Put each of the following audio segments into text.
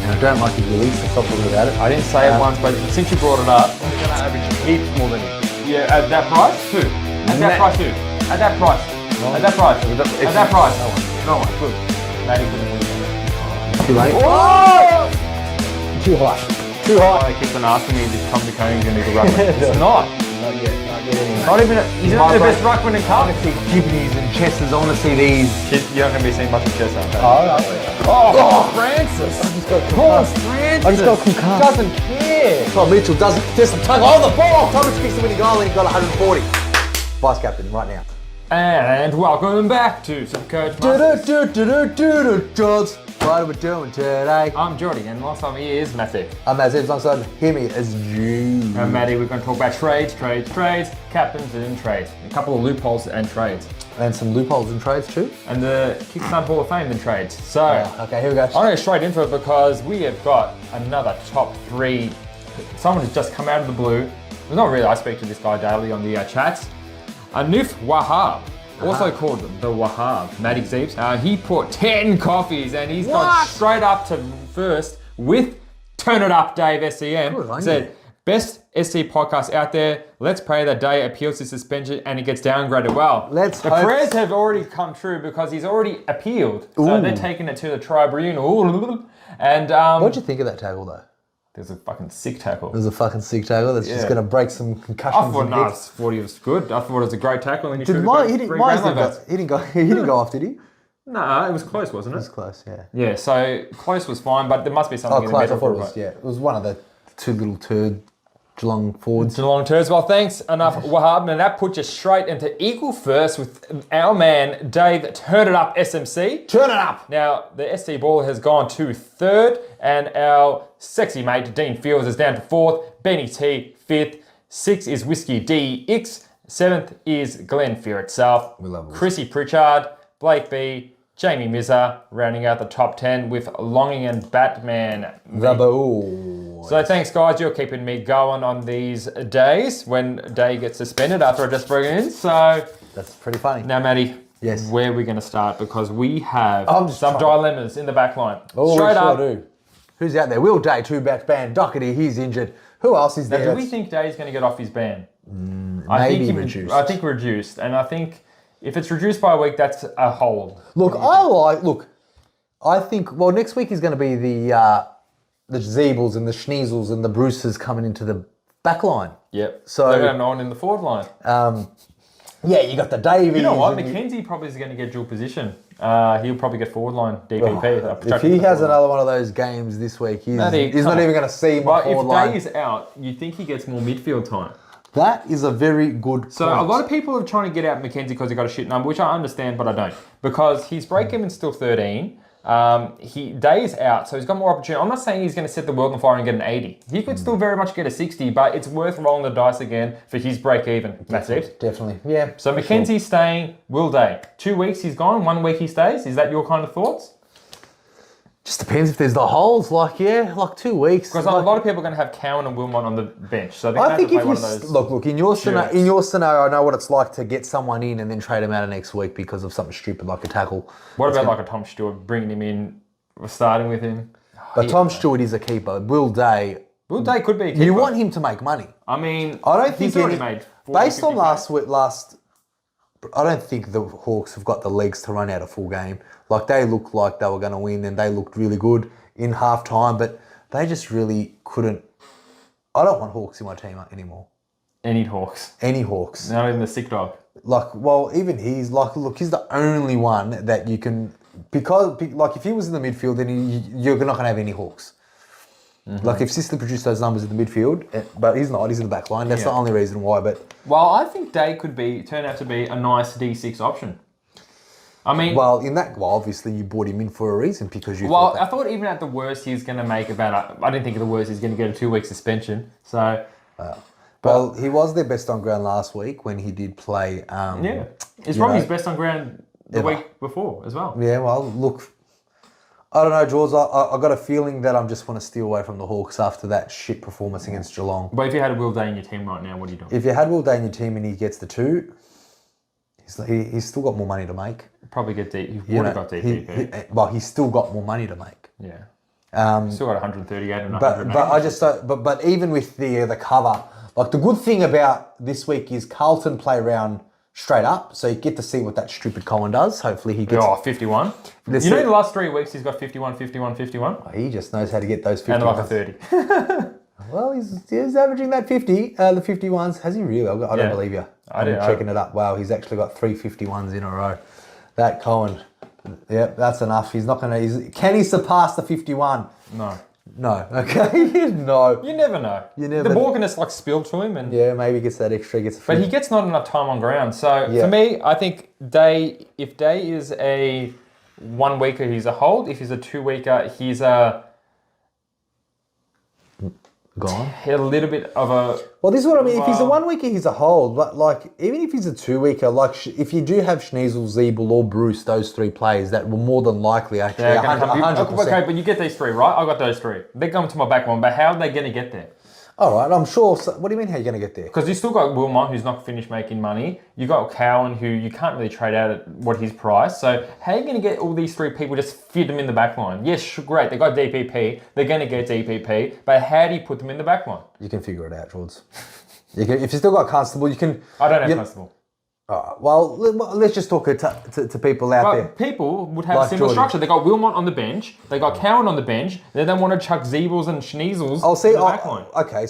And I don't like his release, so stop talking about it. I didn't say it once, but since you brought it up, I'm going to average heaps more than him. Yeah, at that price? Who? At that price, who? At that price. No. At that price. At that price. No one. Good. Matty couldn't. Too late. Oh! Too high. Too high. I keep on asking me if Tom McConaughey's going to be the ruckman. It's not. Not yet. Anyway. Not even. He's not the best ruckman in I cup. want to see Gibneys and Chesters. I want to see these. You're not going to be seeing much of Chester. Oh, Francis. I just got Francis. I just got concussed. Doesn't care. Tom Mitchell doesn't just tug on the ball. Thomas kicks the winning goal and he got 140. Vice captain right now. And welcome back to SuperCoach. George, what are we doing today? I'm Jordy, and last time he is Matthew. I'm as if alongside hear me as Jude. And Matty, we're going to talk about trades, captains and trades. A couple of loopholes and trades. And some loopholes in trades too. And the Kickstart Hall of Fame in trades. So, okay, here we go. I'm going to go straight into it because we have got another top three. Someone has just come out of the blue. Well, not really, I speak to this guy daily on the chats. Anuf Wahab, also called the Wahab, Matty Zeeps. He put 10 coffees and he's gone straight up to first with Turn It Up Dave SEM. Said, best SC podcast out there. Let's pray that Day appeals his suspension and it gets downgraded. Well, the prayers have already come true because he's already appealed. So they're taking it to the tribunal. And what'd you think of that tackle though? There's a fucking sick tackle. There's a fucking sick tackle that's just going to break some concussions. I thought he was good. I thought it was a great tackle. And he didn't go off, did he? No, it was close, wasn't it? It was close, yeah. Yeah, so close was fine, but there must be something in the middle. I thought it was, yeah. It was one of the two little Geelong forwards. Geelong turds. Well, thanks enough, Wahab. And that puts you straight into equal first with our man, Dave, Turn It Up SMC. Turn it up! Now, the SC ball has gone to third, and our sexy mate, Dean Fields, is down to fourth. Benny T, fifth. Sixth is Whiskey DX. Seventh is Glenn Fear itself. We love Chrissy Pritchard, Blake B, Jamie Mizza, rounding out the top 10 with Longing and Batman. So thanks, guys. You're keeping me going on these days when Day gets suspended after I just brought it in. So that's pretty funny. Now, Matty, yes, where are we going to start? Because we have some dilemmas in the back line. Straight up. Who's out there? Will Day, 2-back ban. Docherty, he's injured. Who else is there? Now, do we think Day's going to get off his ban? Maybe reduced. I think reduced. And I think if it's reduced by a week, that's a hold. I think, next week is going to be the Zeebles and the Schneasels and the Bruces coming into the back line. Yep. So they're going on in the forward line. Yeah, you got the Davies. You know what? McKenzie probably is going to get dual position. He'll probably get forward line DPP. If he has another one of those games this week, he's not even going to see my forward line. If Day is out, you'd think he gets more midfield time. That is a very good point. So a lot of people are trying to get out McKenzie because he got a shit number, which I understand, but I don't. Because his break even's still 13. Day is out, so he's got more opportunity. I'm not saying he's going to set the world on fire and get an 80. He could still very much get a 60, but it's worth rolling the dice again for his break even. That's it. Definitely, yeah. So McKenzie's staying, Will Day. 2 weeks he's gone, 1 week he stays. Is that your kind of thoughts? Just depends if there's the holes, like 2 weeks. Because a lot of people are going to have Cowan and Wilmot on the bench, so I think if you look in your scenario, I know what it's like to get someone in and then trade him out of next week because of something stupid like a tackle. What about like a Tom Stewart, bringing him in, starting with him? But Tom Stewart is a keeper. Will Day could be a keeper. You want him to make money. I mean, I don't think he's already made 40, based on I don't think the Hawks have got the legs to run out a full game. Like, they looked like they were going to win and they looked really good in half time, but they just really couldn't. I don't want Hawks in my team anymore. Any Hawks. Not even the sick dog. Even he's he's the only one that you can, because if he was in the midfield, then you're not going to have any Hawks. Mm-hmm. Like, if Sisley produced those numbers in the midfield, but he's not, he's in the back line. That's the only reason why. But I think Day could turn out to be a nice D6 option. I mean, obviously you brought him in for a reason because you. I thought even at the worst he's going to make I didn't think at the worst he's going to get a 2 week suspension. So. He was their best on ground last week when he did play. It's probably his best on ground the week before as well. Yeah, well, look, I don't know, George. I got a feeling that I just want to steal away from the Hawks after that shit performance against Geelong. But if you had Will Day in your team right now, what are you doing? If you had Will Day in your team and he gets the 2, he's still got more money to make. Probably get deep. He would have got DPP. He's still got more money to make. Yeah. Still got 138 and 180. But I just don't, but even with the cover, like the good thing about this week is Carlton play round straight up, so you get to see what that stupid Colin does. Hopefully he gets 51. You know, the last 3 weeks he's got 51, 51, 51. Oh, he just knows how to get those 50. And like a 30. Well, he's averaging that 50, the 51s. Has he really? I don't believe you. I'm checking it up. Wow, he's actually got 3 51s in a row. That Cohen, yep, that's enough. He's not going to... Can he surpass the 51? No. No. Okay. No. You never know. The ball can just like spill to him, and maybe he gets that extra. But he gets not enough time on ground. So for me, I think if Day is a 1 weeker, he's a hold. If he's a 2 weeker, he's a gone. A little bit of a... Well, this is what I mean. If he's a 1 weeker, he's a hold. But like, even if he's a 2 weeker, like if you do have Schneasel, Zeeble, or Bruce, those 3 players, that will more than likely actually 100%. Okay, but you get these 3, right? I got those 3. They're coming to my back one, but how are they going to get there? All right, I'm sure. What do you mean, how are you going to get there? Because you still got Wilmot, who's not finished making money. You got Cowan, who you can't really trade out at what his price. So how are you going to get all these 3 people, just fit them in the back line? Yes, great, they got DPP. They're going to get DPP. But how do you put them in the back line? You can figure it out, George. If you still got Constable, you can... I don't have Constable. All right, well, let's just talk to people out there. People would have a similar structure. They got Wilmot on the bench. They got Cowan on the bench. They don't want to chuck Zeebles and Schneasels in the back line. Okay,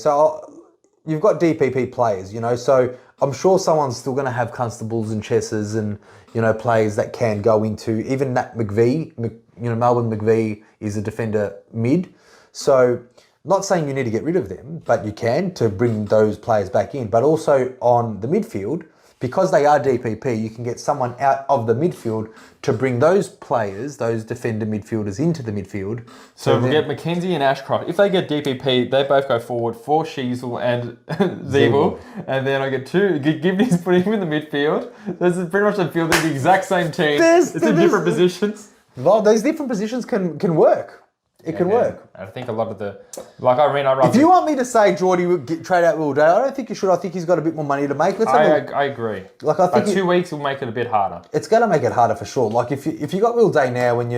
you've got DPP players, so I'm sure someone's still going to have Constables and Chesses and, players that can go into, even Nat McVee, Melbourne McVee is a defender mid. So, not saying you need to get rid of them, but you can to bring those players back in. But also on the midfield, because they are DPP, you can get someone out of the midfield to bring those players, those defender midfielders, into the midfield. So we get McKenzie and Ashcroft. If they get DPP, they both go forward for Sheasel and Zeeble. And then I get 2. Gibney's put him in the midfield. This is pretty much the field. They're the exact same team. It's in different positions. Well, those different positions can work. It can work. I think a lot of the... If you want me to say Geordie would trade out Will Day, I don't think you should. I think he's got a bit more money to make. I agree. Like, I think 2 weeks will make it a bit harder. It's going to make it harder for sure. Like, if you got Will Day now when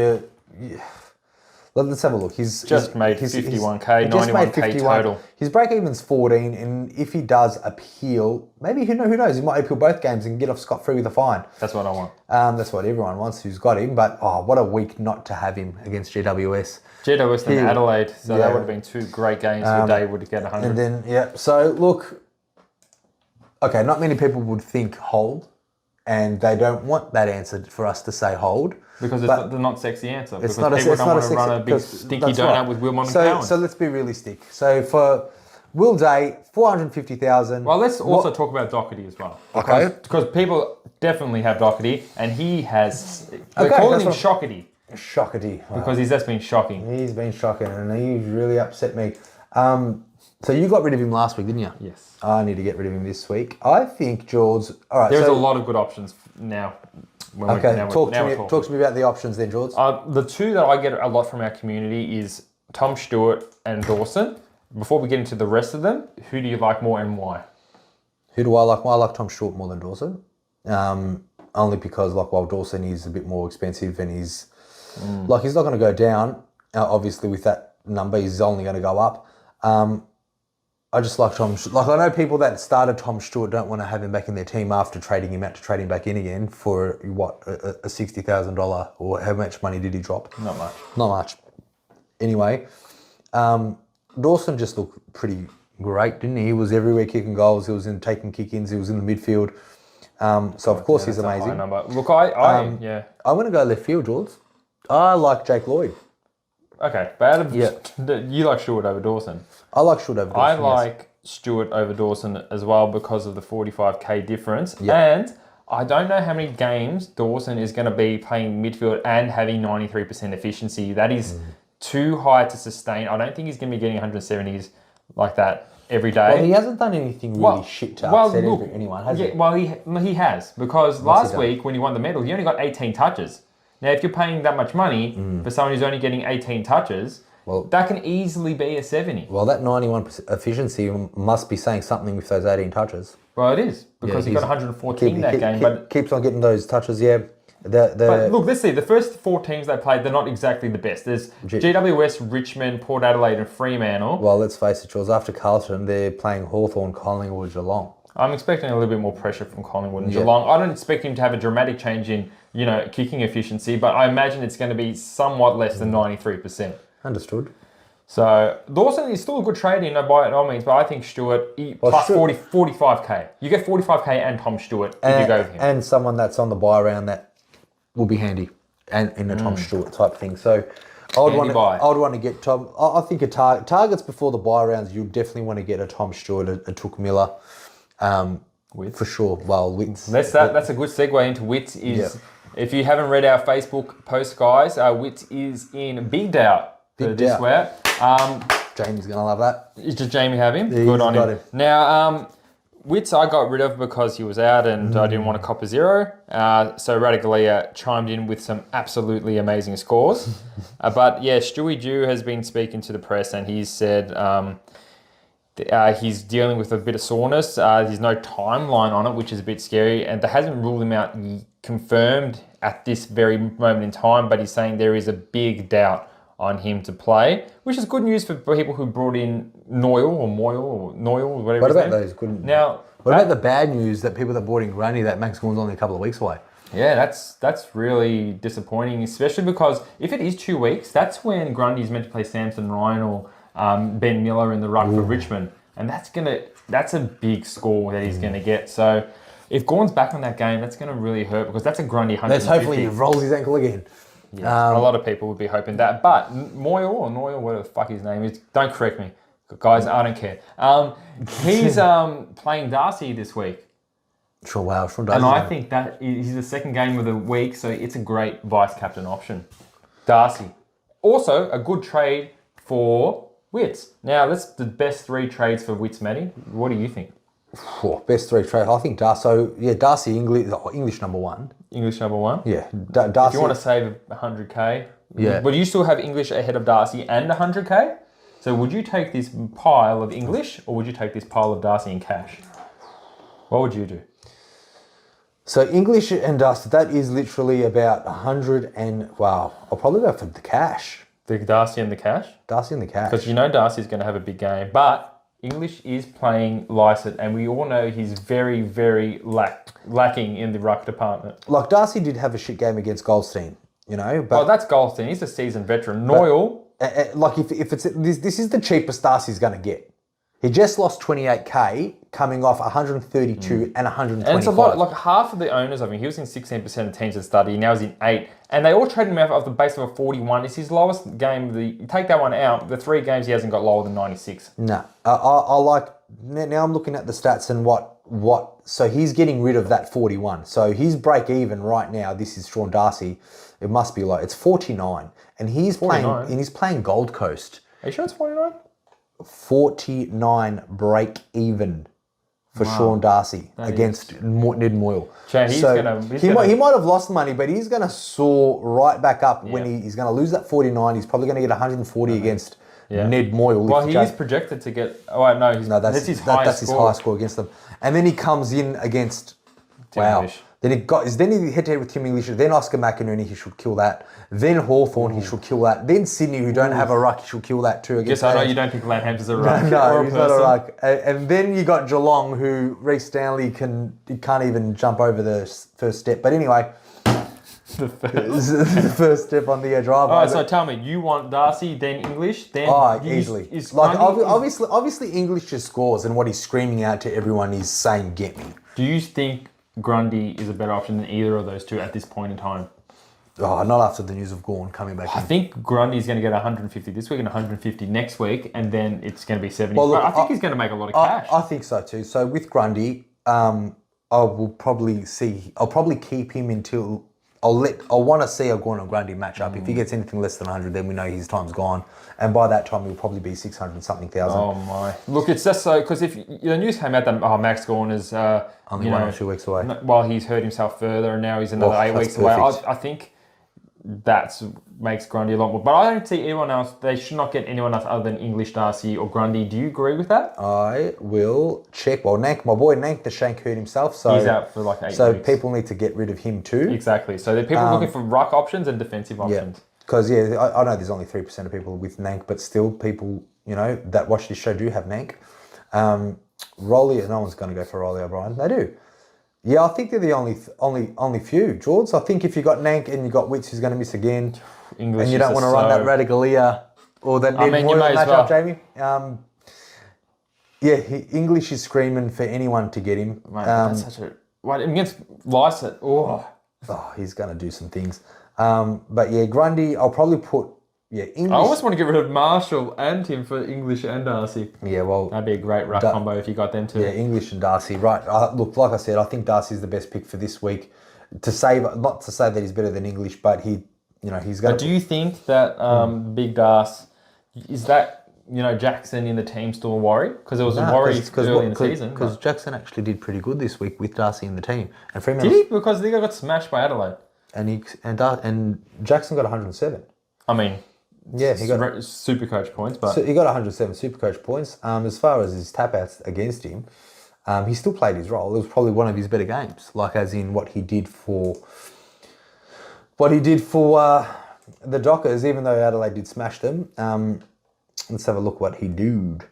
let's have a look. He's just made 51k, 91k total. His break even's 14, and if he does appeal, maybe who knows? He might appeal both games and get off scot-free with a fine. That's what I want. That's what everyone wants who's got him. But what a week not to have him against GWS. GWS and Adelaide, so that would have been 2 great games where Day would get 100. And then so look, okay, not many people would think hold, and they don't want that answer for us to say hold. Because it's the not sexy answer. It's because not people don't want to sexy, run a big stinky donut with Wilmot and Cowan. So let's be realistic. So for Will Day, 450,000. Well, let's also talk about Docherty as well. Okay. Because people definitely have Docherty, and he has... They're calling him Shockety. Shockety. Wow. Because he's just been shocking. He's been shocking, and he's really upset me. So you got rid of him last week, didn't you? Yes. I need to get rid of him this week. I think George... All right. There's a lot of good options now. Talk to me about the options then, George. The 2 that I get a lot from our community is Tom Stewart and Dawson. Before we get into the rest of them, who do you like more and why? Who do I like? Well, I like Tom Stewart more than Dawson. Only because, while Dawson is a bit more expensive and he's not going to go down. Obviously, with that number, he's only going to go up. I just like Tom. I know people that started Tom Stewart don't want to have him back in their team after trading him out to trade him back in again for a $60,000 or how much money did he drop? Not much. Not much. Anyway, Dawson just looked pretty great, didn't he? He was everywhere kicking goals. He was taking kick-ins. He was in the midfield. So of course he's amazing. Look, I'm going to go left field, George. I like Jake Lloyd. Okay, but you like Stewart over Dawson. I like Stewart over Dawson. I like Stewart over Dawson as well because of the 45k difference. Yep. And I don't know how many games Dawson is going to be playing midfield and having 93% efficiency. That is too high to sustain. I don't think he's going to be getting 170s like that every day. Well, he hasn't done anything really shit to upset anyone, has he? Well, he has. Because last week when he won the medal, he only got 18 touches. Now, if you're paying that much money for someone who's only getting 18 touches, that can easily be a 70. Well, that 91% efficiency must be saying something with those 18 touches. Well, it is, because he got 114 that game. Keeps on getting those touches, yeah. But look, let's see. The first 4 teams they played, they're not exactly the best. There's GWS, Richmond, Port Adelaide, and Fremantle. Well, let's face it, Charles. After Carlton, they're playing Hawthorn, Collingwood, Geelong. I'm expecting a little bit more pressure from Collingwood and Geelong. I don't expect him to have a dramatic change in, kicking efficiency, but I imagine it's going to be somewhat less than 93%. Understood. So Dawson is still a good trade in by all means, but I think Stewart plus 45k. You get 45k and Tom Stewart if you go with him. And someone that's on the buy round that will be handy and in a Tom Stewart type thing. So I would want to get Tom. I think targets before the buy rounds, you definitely want to get a Tom Stewart, a Took Miller. For sure. Well, Witts. That's a good segue into Witts. If you haven't read our Facebook post, guys, Witts is in big doubt for this week. Jamie's gonna love that. Does Jamie have him? Yeah, good on him. Now, Witts I got rid of because he was out and I didn't want to cop a 0. So Radically chimed in with some absolutely amazing scores. But yeah, Stewie Dew has been speaking to the press and he said he's dealing with a bit of soreness. There's no timeline on it, which is a bit scary. And there hasn't ruled him out confirmed at this very moment in time, but he's saying there is a big doubt on him to play, which is good news for people who brought in Noyle, whatever. What about those good? Now, what about the bad news that people that brought in Grundy that Max Gawn's only a couple of weeks away? Yeah, that's really disappointing, especially because if it is 2 weeks, that's when Grundy's meant to play Samson Ryan or Ben Miller in the ruck for Richmond, and that's a big score that he's gonna get. So if Gawn's back on that game, that's gonna really hurt because that's a Grundy 150. Let's hopefully he rolls his ankle again. Yeah, a lot of people would be hoping that. But Noyle, whatever the fuck his name is, don't correct me. Guys, I don't care. He's playing Darcy this week. Sure, wow. From Darcy. And I think that he's the second game of the week, so it's a great vice-captain option. Darcy. Also, a good trade for Witts. Now, that's the best 3 trades for Witts, Matty. What do you think? Best 3 trades. I think Darcy. So, yeah, Darcy, English number 1. English number 1? Yeah. Darcy. If you want to save 100k. Yeah. But you still have English ahead of Darcy and 100k? So would you take this pile of English or would you take this pile of Darcy in cash? What would you do? So English and Darcy, that is literally about 100 and, wow, I'll probably go for the cash. The Darcy and the cash? Darcy and the cash. Because Darcy's going to have a big game. But English is playing Lysett, and we all know he's very, very lacking in the ruck department. Like Darcy did have a shit game against Goldstein, But that's Goldstein. He's a seasoned veteran. Noyle. Like if it's this is the cheapest Darcy's going to get. He just lost 28k, coming off 132 and 125. And it's a lot. Like half of the owners of him, he was in 16% of teams at study. Now he's in 8, and they all traded him out of the base of a 41. It's his lowest game. Take that one out. The 3 games he hasn't got lower than 96. No, I like. Now I'm looking at the stats and what. So he's getting rid of that 41. So his break even right now. This is Sean Darcy. It must be low. It's 49, and he's 49. playing Gold Coast. Are you sure it's 49? 49 break even for Sean Darcy against Ned Moyle. He might have lost money, but he's going to soar right back up when he's going to lose that 49. He's probably going to get 140 against Ned Moyle. Well, he is projected to get. Oh no, that's his highest score against them. And then he comes in against. English. Then he head to head with Tim English. Then Oscar McInerney, he should kill that. Then Hawthorn, he should kill that. Then Sydney, who don't have a ruck, he should kill that too. Guess I know you don't think Landhampton's a ruck. No, he's not a ruck. And then you got Geelong, who Reece Stanley can't even jump over the first step. But anyway, the first step on the drive. All right, so tell me, you want Darcy, then English, then easily. Obviously, English just scores, and what he's screaming out to everyone is saying, "Get me." Do you think Grundy is a better option than either of those two at this point in time? Oh, not after the news of Gawn coming back. I think Grundy's going to get 150 this week and 150 next week, and then it's going to be 70. Well, look, I think he's going to make a lot of cash. I think so too. So with Grundy, I'll probably keep him until I want to see a Gawn and Grundy match up. If he gets anything less than 100, then we know his time's gone. And by that time, he'll probably be 600 something thousand. Oh my! Look, it's just so because if the news came out that Max Gawn is only 1 or 2 weeks away. While he's hurt himself further, and now he's another 8 weeks away. I think that makes Grundy a lot more. But I don't see anyone else. They should not get anyone else other than English, Darcy, or Grundy. Do you agree with that? I will check. Well, Nank, my boy Nank, the shank hurt himself, so he's out for like 8 weeks. So people need to get rid of him too. Exactly. So there are people looking for ruck options and defensive options. Because I know there's only 3% of people with Nank, but still people that watch this show do have Nank. Rolly, no one's going to go for Rolly O'Brien. They do. Yeah, I think they're the only few. George, I think if you got Nank and you got Witts who's going to miss again, English and you don't want to run that Radigalia or that Ned Moyle matchup, Jamie. English is screaming for anyone to get him. Mate, that's such a against Lysett. Oh, he's going to do some things. But yeah, Grundy, I'll probably put English. I almost want to get rid of Marshall and him for English and Darcy. Yeah, well, that'd be a great ruck combo if you got them too. Yeah, English and Darcy. Right. Look, like I said, I think Darcy's the best pick for this week. Not to say that he's better than English, but he's going. But do you think that Big Darcy is that Jackson in the team still a worry? Because there was a worry early in the season. Because Jackson actually did pretty good this week with Darcy in the team, and Freeman did he? Because they got smashed by Adelaide, and Jackson got 107. I mean. Yeah, he got SuperCoach points, but so he got 107 SuperCoach points. As far as his tap outs against him, he still played his role. It was probably one of his better games, like as in what he did for the Dockers. Even though Adelaide did smash them, let's have a look what he did.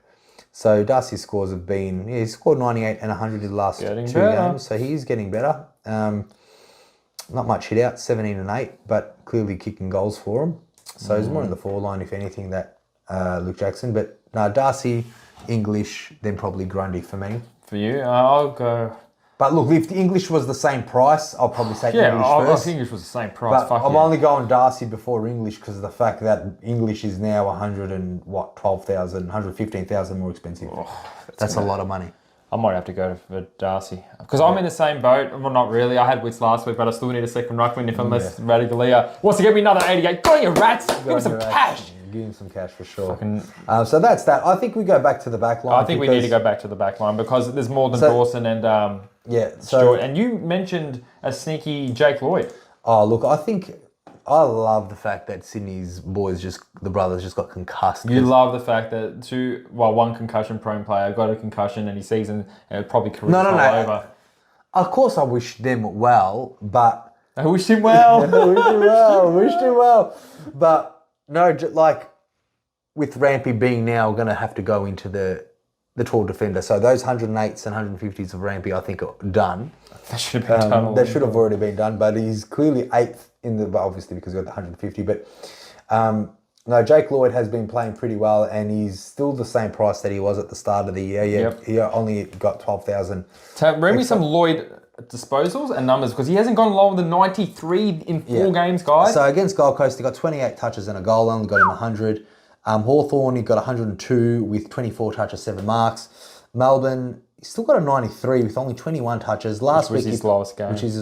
So Darcy's scores have been he scored 98 and 100 in the last two games, so he's getting better. Not much hit out, 17 and 8, but clearly kicking goals for him. So he's more in the 4 line, if anything, that Luke Jackson. But no, Darcy, English, then probably Grundy for me. For you, I'll go. But look, if the English was the same price, I'll probably say English first. I think English was the same price. But I'm only going Darcy before English because of the fact that English is now 115,000 more expensive. That's a lot of money. I might have to go for Darcy. Because I'm in the same boat. Well, not really. I had Witts last week, but I still need a second ruckman unless Radigalia wants to give me another 88. Go on, you rats! Give me some cash! Give him some cash for sure. So that's that. I think we go back to the back line. I think we need to go back to the back line because there's more than Dawson and Stewart. And you mentioned a sneaky Jake Lloyd. Oh, look, I love the fact that Sydney's the brothers just got concussed. You love the fact that one concussion-prone player got a concussion and his season probably career over. Of course, I wish them well, but I wish him well. Wished him well. But no, like with Rampy being now going to have to go into the tall defender. So those 108s and 150s of Rampy, I think, are done. That should have been done. They should have already been done, but he's clearly 8th obviously because he got the 150. But no, Jake Lloyd has been playing pretty well, and he's still the same price that he was at the start of the year. He only got 12,000. So bring me some Lloyd disposals and numbers because he hasn't gone lower than 93 in 4 games, guys. So against Gold Coast, he got 28 touches and a goal, only got him 100. Hawthorn, he got 102 with 24 touches, 7 marks. Melbourne, he still got a 93 with only 21 touches. Which is his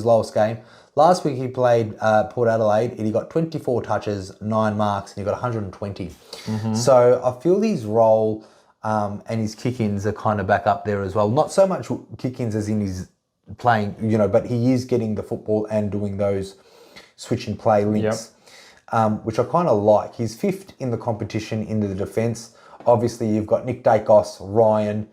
lowest game. Last week he played Port Adelaide and he got 24 touches, 9 marks, and he got 120. Mm-hmm. So I feel his role and his kick-ins are kind of back up there as well. Not so much kick-ins as in his playing, but he is getting the football and doing those switch and play links, which I kind of like. He's 5th in the competition into the defence. Obviously, you've got Nick Dacos, Ryan,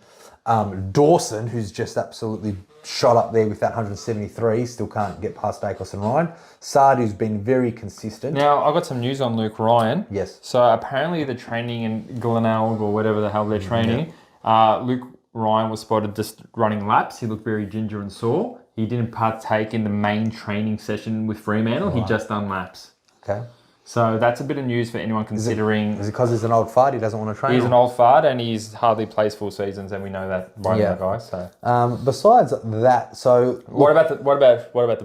Dawson, who's just absolutely shot up there with that 173. Still can't get past Dacos and Ryan. Sard, who's been very consistent. Now, I've got some news on Luke Ryan. Yes. So apparently the training in Glenelg or whatever the hell they're training, Luke Ryan was spotted just running laps. He looked very ginger and sore. He didn't partake in the main training session with Fremantle. Right. He just done laps. Okay. So that's a bit of news for anyone considering... Is it because he's an old fart? He doesn't want to train? He's an old fart and he's hardly plays full seasons, and we know that by now, guys. So besides that, what about the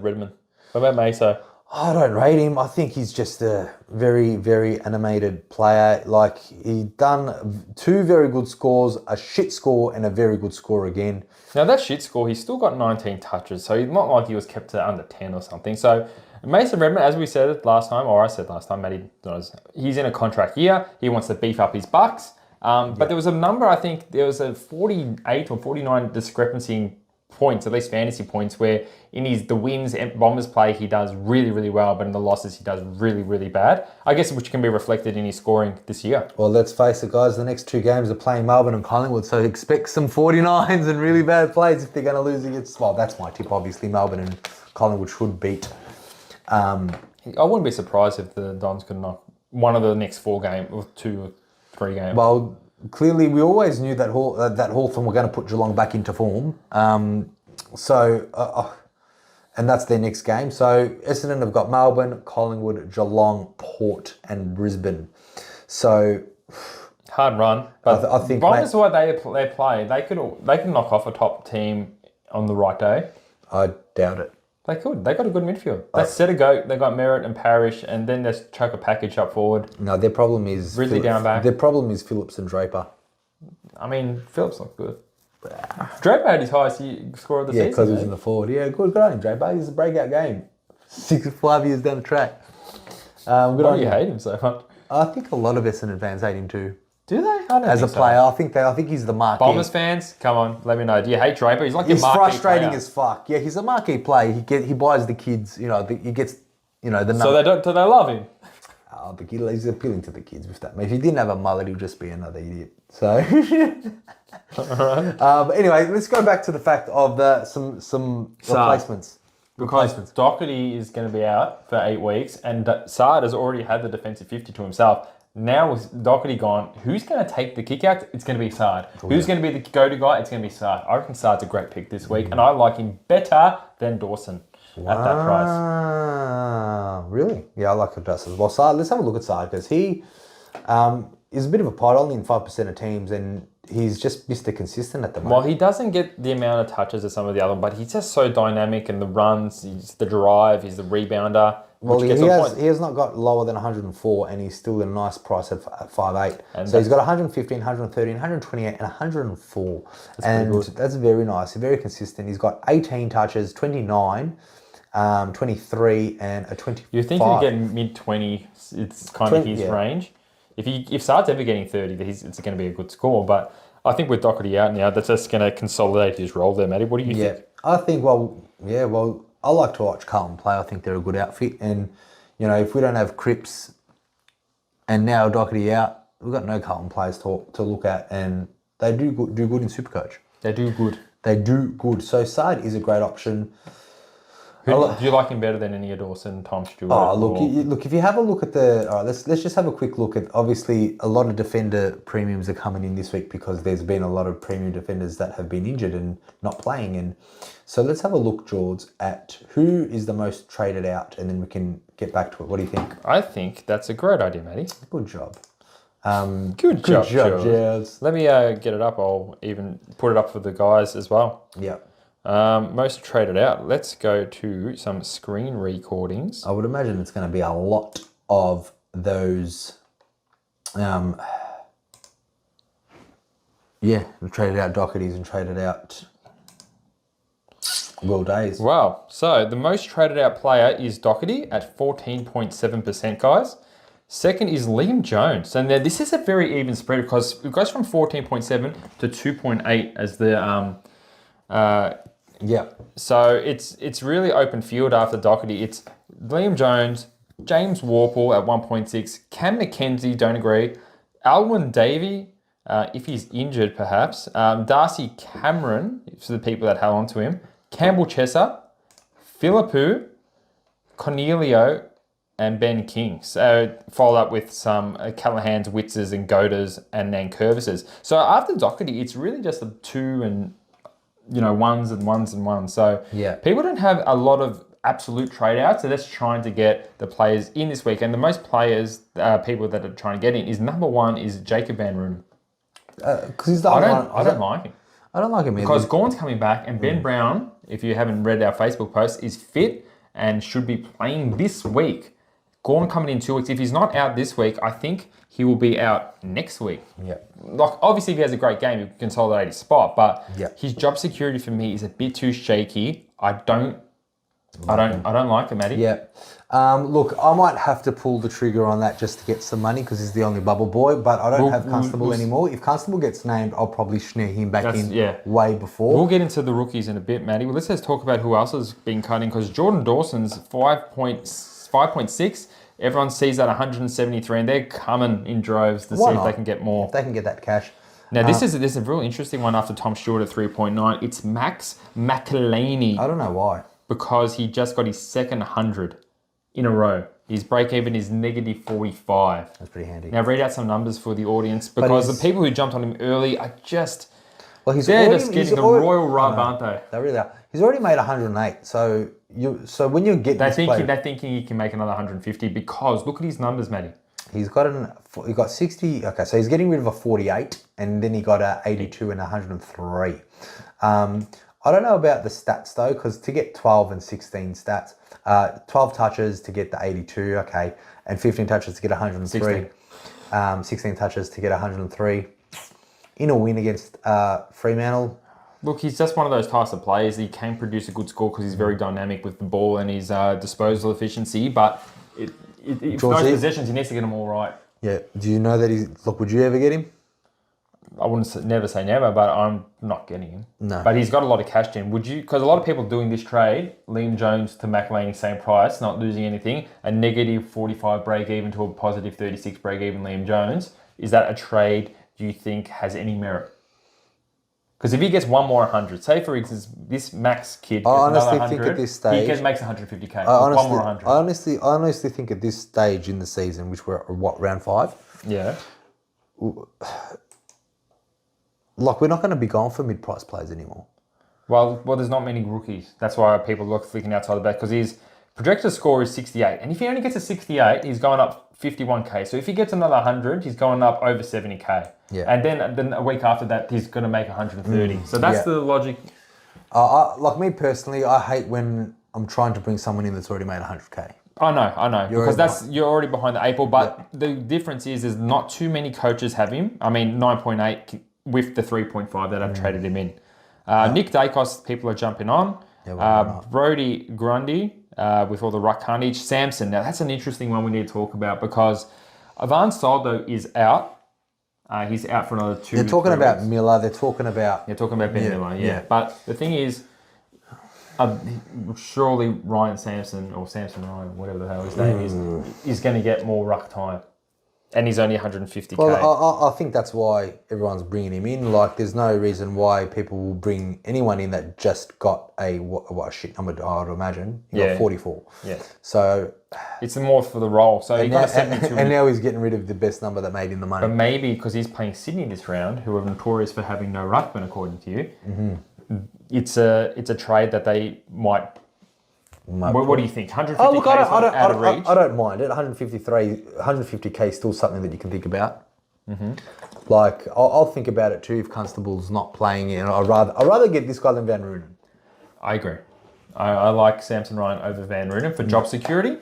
Redman? What about Meso? I don't rate him. I think he's just a very, very animated player. Like, he done 2 very good scores, a shit score, and a very good score again. Now, that shit score, he's still got 19 touches, so he's not like he was kept to under 10 or something. So, Mason Redmond, as we said last time, or I said last time, Matty knows, he's in a contract year. He wants to beef up his bucks. But there was a number, I think, there was a 48 or 49 discrepancy points, at least fantasy points, where in the wins Bombers play, he does really, really well, but in the losses, he does really, really bad. I guess which can be reflected in his scoring this year. Well, let's face it, guys. The next 2 games are playing Melbourne and Collingwood, so expect some 49s and really bad plays if they're going to lose against... Well, that's my tip, obviously. Melbourne and Collingwood should beat. I wouldn't be surprised if the Dons could knock one of the next 4 games, or 2 or 3 games. Well, clearly, we always knew that Hawthorn were going to put Geelong back into form. And that's their next game. So Essendon have got Melbourne, Collingwood, Geelong, Port, and Brisbane. So hard run, but I think Bombers the way they play, they could knock off a top team on the right day. I doubt it. They could. They got a good midfield. They set a goat. They got Merritt and Parrish, and then they chuck a package up forward. No, their problem is Ridley down back. Their problem is Phillips and Draper. I mean, Phillips looked good. Draper had his highest score of the season. Yeah, because he was in the forward. Yeah, good on him, Draper. He's a breakout game. 5 years down the track. Why do you hate him so much? I think a lot of Essendon fans hate him too. Do they? I don't As think a player, I think he's the marquee. Bombers fans, come on, let me know. Do you hate Draper? He's like He's your marquee frustrating player. as fuck. Yeah, he's a marquee player. He buys the kids. He gets the number. So they love him. Oh, he's appealing to the kids with that. If he didn't have a mullet, he'd just be another idiot. So, but anyway, let's go back to the fact of some replacements. Because Docherty is going to be out for 8 weeks, and Sard has already had the defensive 50 to himself. Now with Docherty gone, who's going to take the kick out? It's going to be Sard. Who's going to be the go-to guy? It's going to be Sard. I reckon Sard's a great pick this week, and I like him better than Dawson at that price. Really? Yeah, I like him just as well. Sard, let's have a look at Sard, because he is a bit of a pod, only in 5% of teams, and he's just Mr. Consistent at the moment. Well, he doesn't get the amount of touches as some of the other, but he's just so dynamic in the runs, he's the drive, he's the rebounder. Well, he has not got lower than 104, and he's still a nice price at 5'8". So he's got 115, 113, 128, and 104. That's very nice. Very consistent. He's got 18 touches, 29, 23, and a 25. You think if you get mid-20, it's kind of his range. If Sard's ever getting 30, it's going to be a good score. But I think with Docherty out now, that's just going to consolidate his role there, Matty. What do you think? I think, I like to watch Carlton play. I think they're a good outfit. And, if we don't have Cripps and now Docherty out, we've got no Carlton players to look at. And they do good in SuperCoach. They do good. So Sard is a great option. Do you like him better than any of Dawson, Tom Stewart? Oh, look! If you have a look at all right, let's just have a quick look at. Obviously, a lot of defender premiums are coming in this week because there's been a lot of premium defenders that have been injured and not playing. And so let's have a look, George, at who is the most traded out, and then we can get back to it. What do you think? I think that's a great idea, Matty. Good job. Good job, George. Let me get it up. I'll even put it up for the guys as well. Yeah. Most traded out. Let's go to some screen recordings. I would imagine it's going to be a lot of those. Traded out Dochertys and traded out Will Days. Wow. So the most traded out player is Docherty at 14.7%, guys. Second is Liam Jones. And then this is a very even spread because it goes from 14.7 to 2.8 as the So it's really open field after Docherty. It's Liam Jones, James Warple at 1.6, Cam McKenzie, don't agree, Alwyn Davey, if he's injured perhaps, Darcy Cameron, for the people that held on to him, Campbell Chesser, Philippou, Cornelio, and Ben King. So followed up with some Callahan's, Wittses, and Godas, and Nank. So after Docherty, it's really just the 2 and ones and ones and ones. So people don't have a lot of absolute trade outs. So that's trying to get the players in this week. And the most players, people that are trying to get in is number 1 is Jacob Van Roon. Because I don't like him. I don't like him either. Because Gawn's coming back and Ben Brown, if you haven't read our Facebook post, is fit and should be playing this week. Gawn coming in 2 weeks. If he's not out this week, I think he will be out next week. Yeah. Like, obviously, if he has a great game, he can consolidate his spot, but Yeah. his job security for me is a bit too shaky. I don't I don't like it, Matty. Yeah. Look, I might have to pull the trigger on that just to get some money because he's the only bubble boy, but I don't have Constable anymore. If Constable gets named, I'll probably snare him back in way before. We'll get into the rookies in a bit, Matty. Well, let's just talk about who else has been cutting because Jordan Dawson's 5.6. Everyone sees that 173, and they're coming in droves to see if they can get more. If they can get that cash. Now, this is a real interesting one after Tom Stewart at 3.9. It's Max McElhaney. I don't know why. Because he just got his second 100 in a row. His break-even is negative 45. That's pretty handy. Now, read out some numbers for the audience because the people who jumped on him early are just... Well, they're just getting the royal rub, aren't they? They really are. He's already made 108. So when you get they're thinking he can make another 150 because look at his numbers, Matty. He got 60. Okay, so he's getting rid of a 48, and then he got a 82 and 103. I don't know about the stats though, because to get 12 and 16 stats, 12 touches to get the 82, okay, and 15 touches to get 103. 16 touches to get 103. In a win against Fremantle. Look, he's just one of those types of players. He can produce a good score because he's very dynamic with the ball and his disposal efficiency, but for those possessions, he needs to get them all right. Yeah. Do you know that would you ever get him? I wouldn't never say never, but I'm not getting him. No. But he's got a lot of cash in. Would you? Because a lot of people doing this trade, Liam Jones to McElhaney, same price, not losing anything, a negative 45 break even to a positive 36 break even Liam Jones. Is that a trade do you think has any merit? Because if he gets one more 100, say for instance, this Max kid gets another 100, think at this stage, he makes 150k. One more 100. I honestly think at this stage in the season, which we're round 5? Yeah. Like, we're not going to be going for mid-price players anymore. Well, there's not many rookies. That's why people look thinking outside the back because his projected score is 68. And if he only gets a 68, he's going up 51k. So if he gets another 100, he's going up over 70k. Yeah. And then a week after that, he's going to make 130. So that's the logic. Like me personally, I hate when I'm trying to bring someone in that's already made 100k. I know. Because you're already behind the 8 ball. But the difference is there's not too many coaches have him. I mean, 9.8 with the 3.5 that I've traded him in. Nick Dacos, people are jumping on. Yeah, Brody Grundy with all the ruck Carnage. Samson, now that's an interesting one we need to talk about because Ivan Soldo is out. He's out for another 2 weeks. They're talking about Miller. They're talking about... Ben Miller, yeah. But the thing is, surely Ryan Sampson, or Samson Ryan, whatever the hell his name is going to get more ruck time. And he's only 150k. Well, I think that's why everyone's bringing him in. Like, there's no reason why people will bring anyone in that just got a shit number, I would imagine. He got 44. Yeah. So... It's more for the role. So he got a 72. And now he's getting rid of the best number that made him the money. But maybe because he's playing Sydney this round, who are notorious for having no ruckman, according to you, it's a trade that they might... What do you think? 150k is out of reach? I don't mind it. 150k is still something that you can think about. Like, I'll think about it too if Constable's not playing it. I'd rather get this guy than Van Roonen. I agree. I like Samson Ryan over Van Roonen for job security.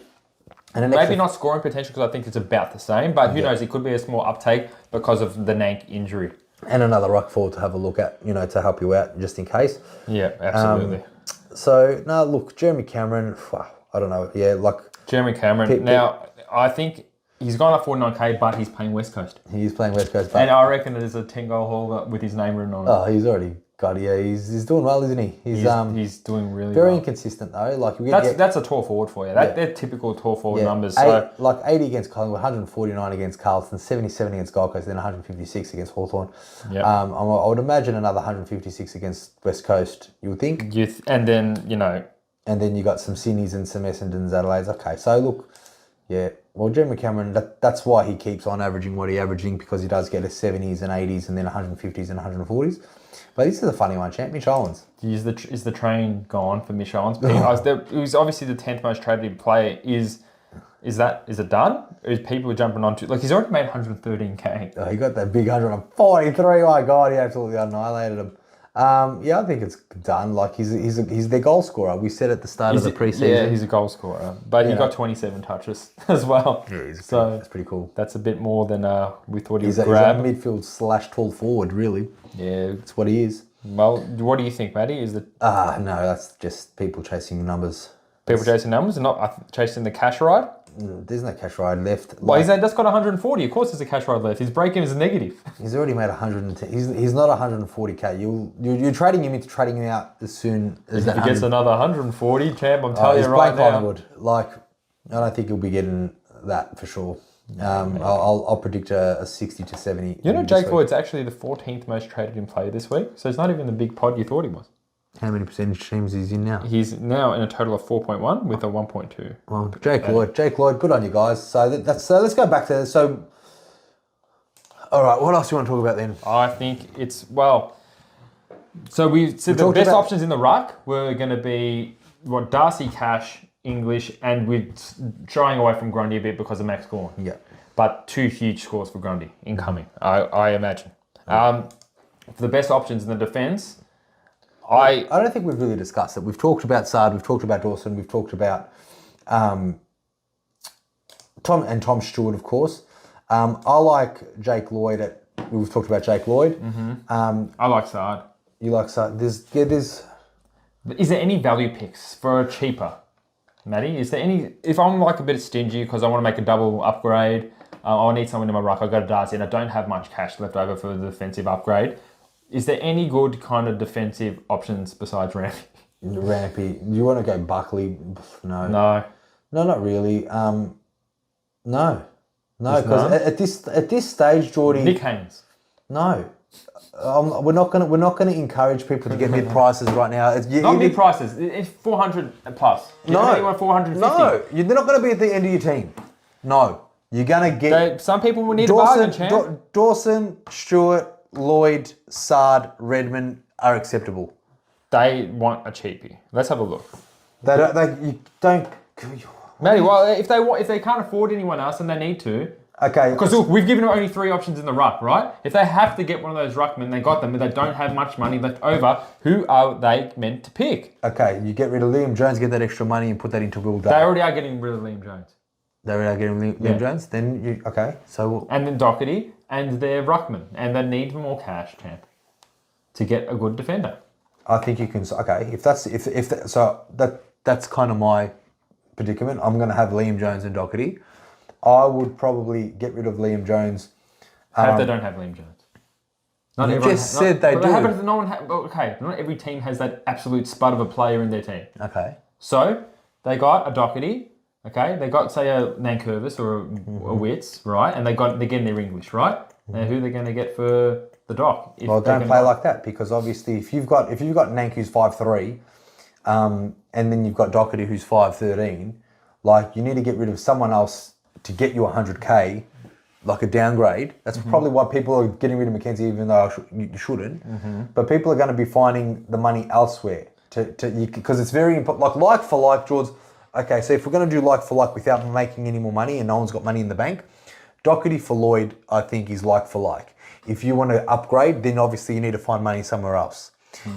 And maybe not scoring potential because I think it's about the same. But who knows? It could be a small uptake because of the Nank injury. And another ruck forward to have a look at, to help you out just in case. Yeah, absolutely. So, no, look, Jeremy Cameron, I don't know. Yeah, like... Jeremy Cameron. Now, I think he's gone up 49k, but he's playing West Coast. He is playing West Coast. But and I reckon there's a 10-goal haul with his name written on it. Oh, he's already got it. Yeah, he's doing well, isn't he? He's doing really very well. Inconsistent, though. Like that's a tall forward for you. They're typical tall forward numbers. So. Like 80 against Collingwood, 149 against Carlton, 77 against Gold Coast, then 156 against Hawthorn. Yep. I would imagine another 156 against West Coast, you would think. And then, And then you got some Sydneys and some Essendon's, Adelaide's. Okay, so look, well, Jeremy Cameron, that's why he keeps on averaging what he's averaging because he does get a 70s and 80s and then 150s and 140s. But this is a funny one, champ. Mitch Owens. Is the train gone for Mitch Owens? It was obviously the 10th most traded player. Is it done? Or is people jumping on to... Like, he's already made 113k. Oh, he got that big 143. My God, he absolutely annihilated him. I think it's done. Like, he's their goal scorer. We said at the start of the preseason. Yeah, he's a goal scorer. But he got 27 touches as well. Yeah, that's pretty cool. That's a bit more than we thought he would grab. He's a midfield / tall forward, really. Yeah. That's what he is. Well, what do you think, Matty? No, that's just people chasing numbers. People chasing numbers and not chasing the cash ride. There's no cash ride left. Well, he's just got 140. Of course, there's a cash ride left. His break-even is negative. He's already made 110. He's not 140k. You're trading him into trading him out as soon as If he gets another 140, champ, I'm telling you right now. Collingwood. Like, I don't think he'll be getting that for sure. I'll predict a 60 to 70. You know, Jake Lloyd's actually the 14th most traded in play this week, so he's not even the big pod you thought he was. How many percentage teams is he in now? He's now in a total of 4.1 with a 1.2. Well, Jake Lloyd, good on you guys. So let's go back to so. All right, what else do you want to talk about then? I think it's so we said the best options in the ruck were going to be Darcy, Cash, English, and we're shying away from Grundy a bit because of Max Gawn. Yeah, but 2 huge scores for Grundy incoming, I imagine. For the best options in the defence. I don't think we've really discussed it. We've talked about Sard, we've talked about Dawson, we've talked about Tom Stewart, of course. I like Jake Lloyd. We've talked about Jake Lloyd. Mm-hmm. I like Sard. You like Sard? There's. Is there any value picks for a cheaper, Matty? Is there any? If I'm like a bit stingy because I want to make a double upgrade, I need someone in my ruck. I go to Darcy and I don't have much cash left over for the defensive upgrade. Is there any good kind of defensive options besides Rampy? Rampy. You want to go Buckley? No. No, not really. No, because at this stage, Geordie. Nick Haynes. No. We're not gonna encourage people to get mid prices right now. Not mid prices. It's 400 plus. No, you want 450. No, they're not going to be at the end of your team. No, you're going to get. Some people will need a bargain, champ. Dawson, Stewart, Lloyd, Sard, Redmond are acceptable. They want a cheapie. Let's have a look. You don't. Matty, well, if they can't afford anyone else and they need to. Okay. Because look, we've given them only 3 options in the ruck, right? If they have to get one of those ruckmen, they got them, but they don't have much money left over, who are they meant to pick? Okay, you get rid of Liam Jones, get that extra money and put that into Will Day. They already are getting rid of Liam Jones. They already are getting Liam Jones? Then you, okay, so... And then Docherty and their ruckman. And they need more cash, champ, to get a good defender. I think you can... Okay, that's kind of my predicament. I'm going to have Liam Jones and Docherty. I would probably get rid of Liam Jones. If they don't have Liam Jones? Not everyone just said they do. Not every team has that absolute spud of a player in their team. Okay. So, they got a Docherty, okay? They got, say, a Nank or a Witts, right? And they're getting their English, right? Now, who are they going to get for the Doc? Well, don't play like that, because obviously if you've got Nank who's 5'3", and then you've got Docherty who's 5'13", like you need to get rid of someone else to get you 100k, like a downgrade. That's probably why people are getting rid of Mackenzie, even though you shouldn't. But people are going to be finding the money elsewhere because it's very important. Like for like, George. Okay, so if we're going to do like for like without making any more money and no one's got money in the bank, Docherty for Lloyd, I think, is like for like. If you want to upgrade, then obviously you need to find money somewhere else.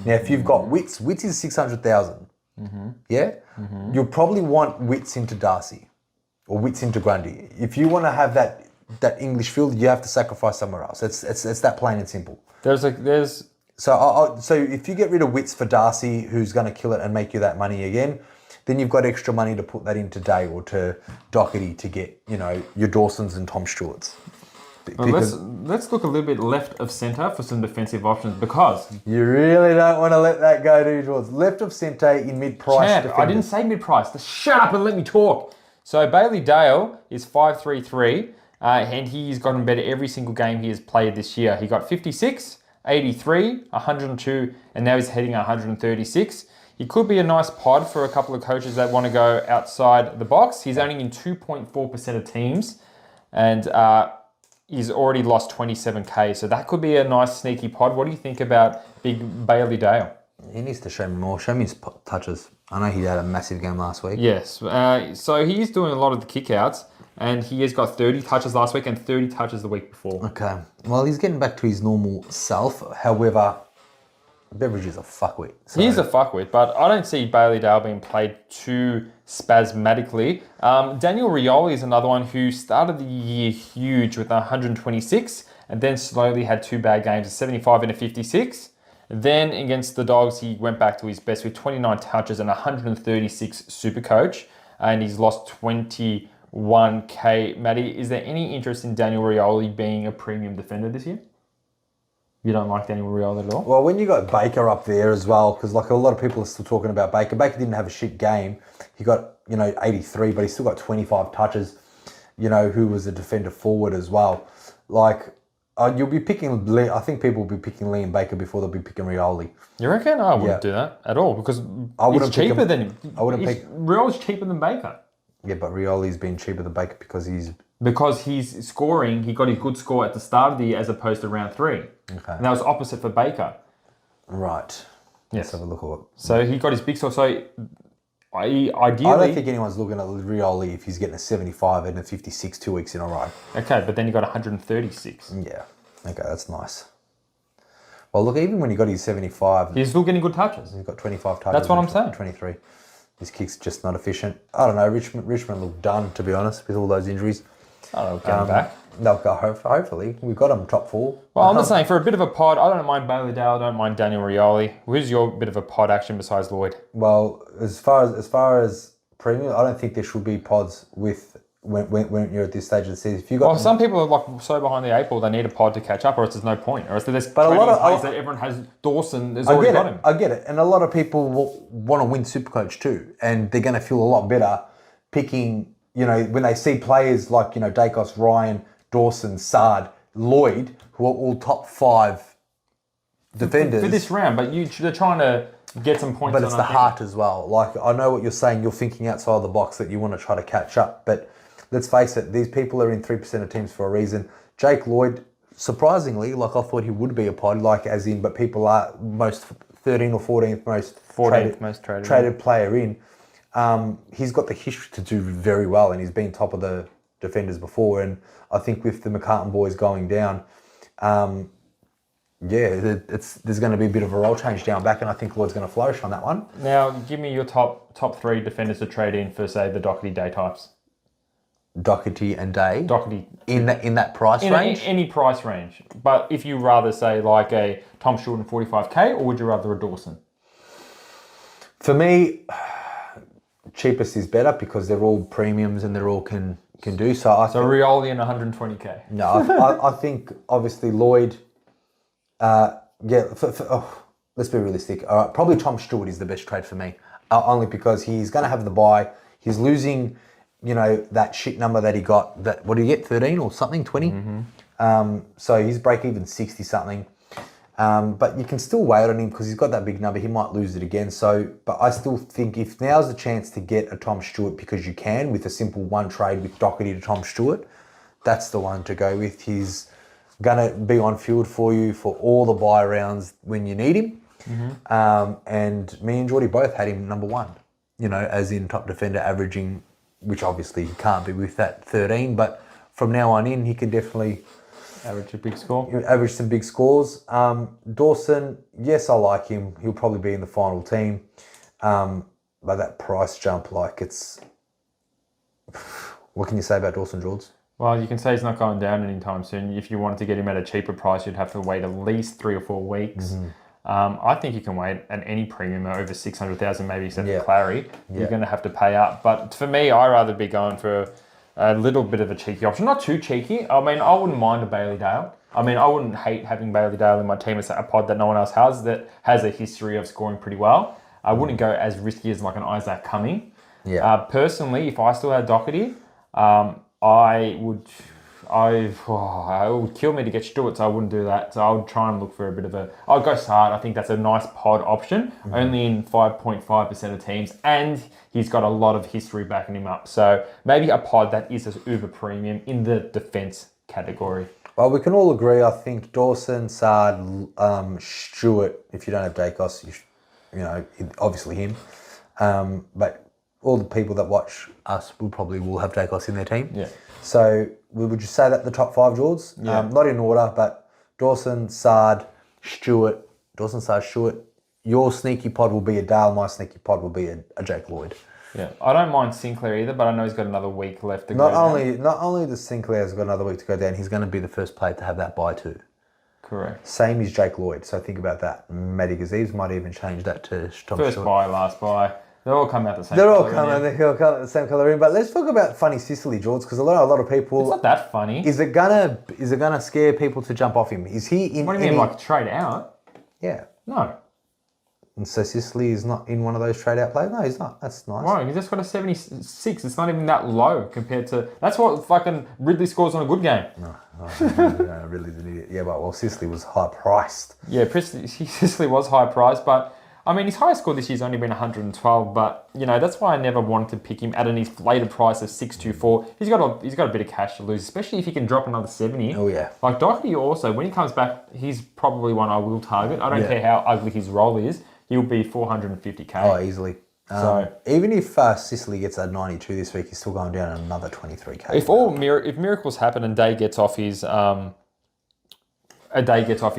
Now, if you've got Witts is 600,000. Yeah, you'll probably want Witts into Darcy. Or Witts into Grundy. If you want to have that English field, you have to sacrifice somewhere else. It's that plain and simple. So if you get rid of Witts for Darcy, who's going to kill it and make you that money again, then you've got extra money to put that into Day or to Docherty to get your Dawsons and Tom Stewarts. Well, let's look a little bit left of centre for some defensive options because you really don't want to let that go, do you, George? Left of centre in mid-price. I didn't say mid-price. Just shut up and let me talk. So Bailey Dale is 5'3", and he's gotten better every single game he has played this year. He got 56, 83, 102, and now he's heading 136. He could be a nice pod for a couple of coaches that want to go outside the box. He's only in 2.4% of teams, and he's already lost 27k. So that could be a nice sneaky pod. What do you think about big Bailey Dale? He needs to show me more. Show me his touches. I know he had a massive game last week. Yes. So he's doing a lot of the kickouts, and he has got 30 touches last week and 30 touches the week before. Okay. Well, he's getting back to his normal self. However, Beveridge is a fuckwit. So. He's a fuckwit, but I don't see Bailey Dale being played too spasmodically. Daniel Rioli is another one who started the year huge with 126 and then slowly had 2 bad games, a 75 and a 56. Then against the Dogs, he went back to his best with 29 touches and 136 SuperCoach, and he's lost 21k. Matty, is there any interest in Daniel Rioli being a premium defender this year? You don't like Daniel Rioli at all? Well, when you got Baker up there as well, because like a lot of people are still talking about Baker. Baker didn't have a shit game. He got, 83, but he still got 25 touches, who was a defender forward as well. Like, you'll be picking, I think people will be picking Liam Baker before they'll be picking Rioli. You reckon? I wouldn't do that at all because it's cheaper than him. Rioli's cheaper than Baker. Yeah, but Rioli's been cheaper than Baker because he's scoring, he got his good score at the start of the year as opposed to round 3. Okay. And that was opposite for Baker. Right. Yes. Let's have a look at what. So he got his big score. So ideally, I don't think anyone's looking at Rioli if he's getting a 75 and a 56 2 weeks in a row. Okay, but then he got 136. Yeah. Okay, that's nice. Well, look, even when he got his 75... He's still getting good touches. He's got 25 touches. That's what I'm saying. 23. His kick's just not efficient. I don't know, Richmond look done, to be honest, with all those injuries. I'll get him back. They'll go, hopefully. We've got them top 4. Well, I'm just saying, for a bit of a pod, I don't mind Bailey Dale, I don't mind Daniel Rioli. Who's your bit of a pod action besides Lloyd? Well, as far as premium, I don't think there should be pods with when you're at this stage of the season. If you got some people are like so behind the 8 ball, they need a pod to catch up, or else there's no point. Or else there's but a lot of players that everyone has. Dawson has already got him. I get it, and a lot of people want to win SuperCoach too, and they're going to feel a lot better picking. When they see players like Dacos, Ryan, Dawson, Sard, Lloyd, who are all top 5 defenders for this round. But they're trying to get some points. But it's the heart as well. Like, I know what you're saying. You're thinking outside the box that you want to try to catch up. But let's face it, these people are in 3% of teams for a reason. Jake Lloyd, surprisingly, like I thought he would be a pod, but people are most 13th or 14th most traded player in. He's got the history to do very well, and he's been top of the defenders before. And I think with the McCartan boys going down, there's going to be a bit of a role change down back, and I think Lloyd's going to flourish on that one. Now, give me your top 3 defenders to trade in for, say, the Docherty Day types. Docherty and Day. Docherty in that price range. Any price range, but if you rather say like a Tom Stewart and 45k, or would you rather a Dawson? For me, cheapest is better because they're all premiums and they're all can do so. Rioli and 120k. No, I think obviously Lloyd. Let's be realistic. All right, probably Tom Stewart is the best trade for me, only because he's going to have the bye. He's losing, that shit number that he got. That what did he get? 13 or something? 20. Mm-hmm. So he's break even 60 something. But you can still wait on him because he's got that big number. He might lose it again. But I still think if now's the chance to get a Tom Stewart because you can with a simple one trade with Docherty to Tom Stewart, that's the one to go with. He's going to be on field for you for all the bye rounds when you need him. Mm-hmm. And me and Geordie both had him number 1, as in top defender averaging, which obviously he can't be with that 13, but from now on in, he can definitely average a big score. Average some big scores. Dawson, yes, I like him. He'll probably be in the final team. But that price jump, it's... What can you say about Dawson, George? Well, you can say he's not going down anytime soon. If you wanted to get him at a cheaper price, you'd have to wait at least 3 or 4 weeks. Mm-hmm. I think you can wait at any premium over 600,000, maybe except for Clary. You're going to have to pay up. But for me, I'd rather be going for a little bit of a cheeky option. Not too cheeky. I mean, I wouldn't mind a Bailey Dale. I mean, I wouldn't hate having Bailey Dale in my team as a pod that no one else has that has a history of scoring pretty well. I wouldn't go as risky as like an Isaac Cumming. Yeah. Personally, if I still had Docherty, it would kill me to get Stewart, so I wouldn't do that. So I would try and look for a bit of I'll go Sard. I think that's a nice pod option, only in 5.5% of teams, and he's got a lot of history backing him up. So maybe a pod that is an uber premium in the defence category. Well, we can all agree, I think Dawson, Sard, Stewart, if you don't have Dacos, obviously him. But all the people that watch us will have Dacos in their team. Yeah. So would you say that the top 5, George? Yeah. Not in order, but Dawson, Sard, Stewart. Your sneaky pod will be a Dale. My sneaky pod will be a Jake Lloyd. Yeah, I don't mind Sinclair either, but I know he's got another week left to go down. Not only does Sinclair's got another week to go down, he's going to be the first player to have that bye too. Correct. Same as Jake Lloyd. So think about that. Matty Gazeeves might even change that to Tom First Short. buy, last buy. They all come out the same. They're all colour, coming the same colour in. But let's talk about funny Sicily, George, because a lot of people. It's not that funny. Is it gonna scare people to jump off him? Is he in? What do you mean, like trade out? Yeah. No. And so Sicily is not in one of those trade out plays? No, he's not. That's nice. Why? He's just got a 76. It's not even that low compared to... That's what fucking Ridley scores on a good game. No, Ridley's an idiot. Yeah, but Sicily was high priced. Yeah, Sicily was high priced, but... I mean, his highest score this year's only been 112, but, you know, that's why I never wanted to pick him at an inflated price of 624. He's got a bit of cash to lose, especially if he can drop another 70. Oh, yeah. Like, Docherty also, when he comes back, he's probably one I will target. I don't care how ugly his role is. He'll be 450k. Oh, easily. So even if Sicily gets a 92 this week, he's still going down another 23k. If miracles happen and Day gets off his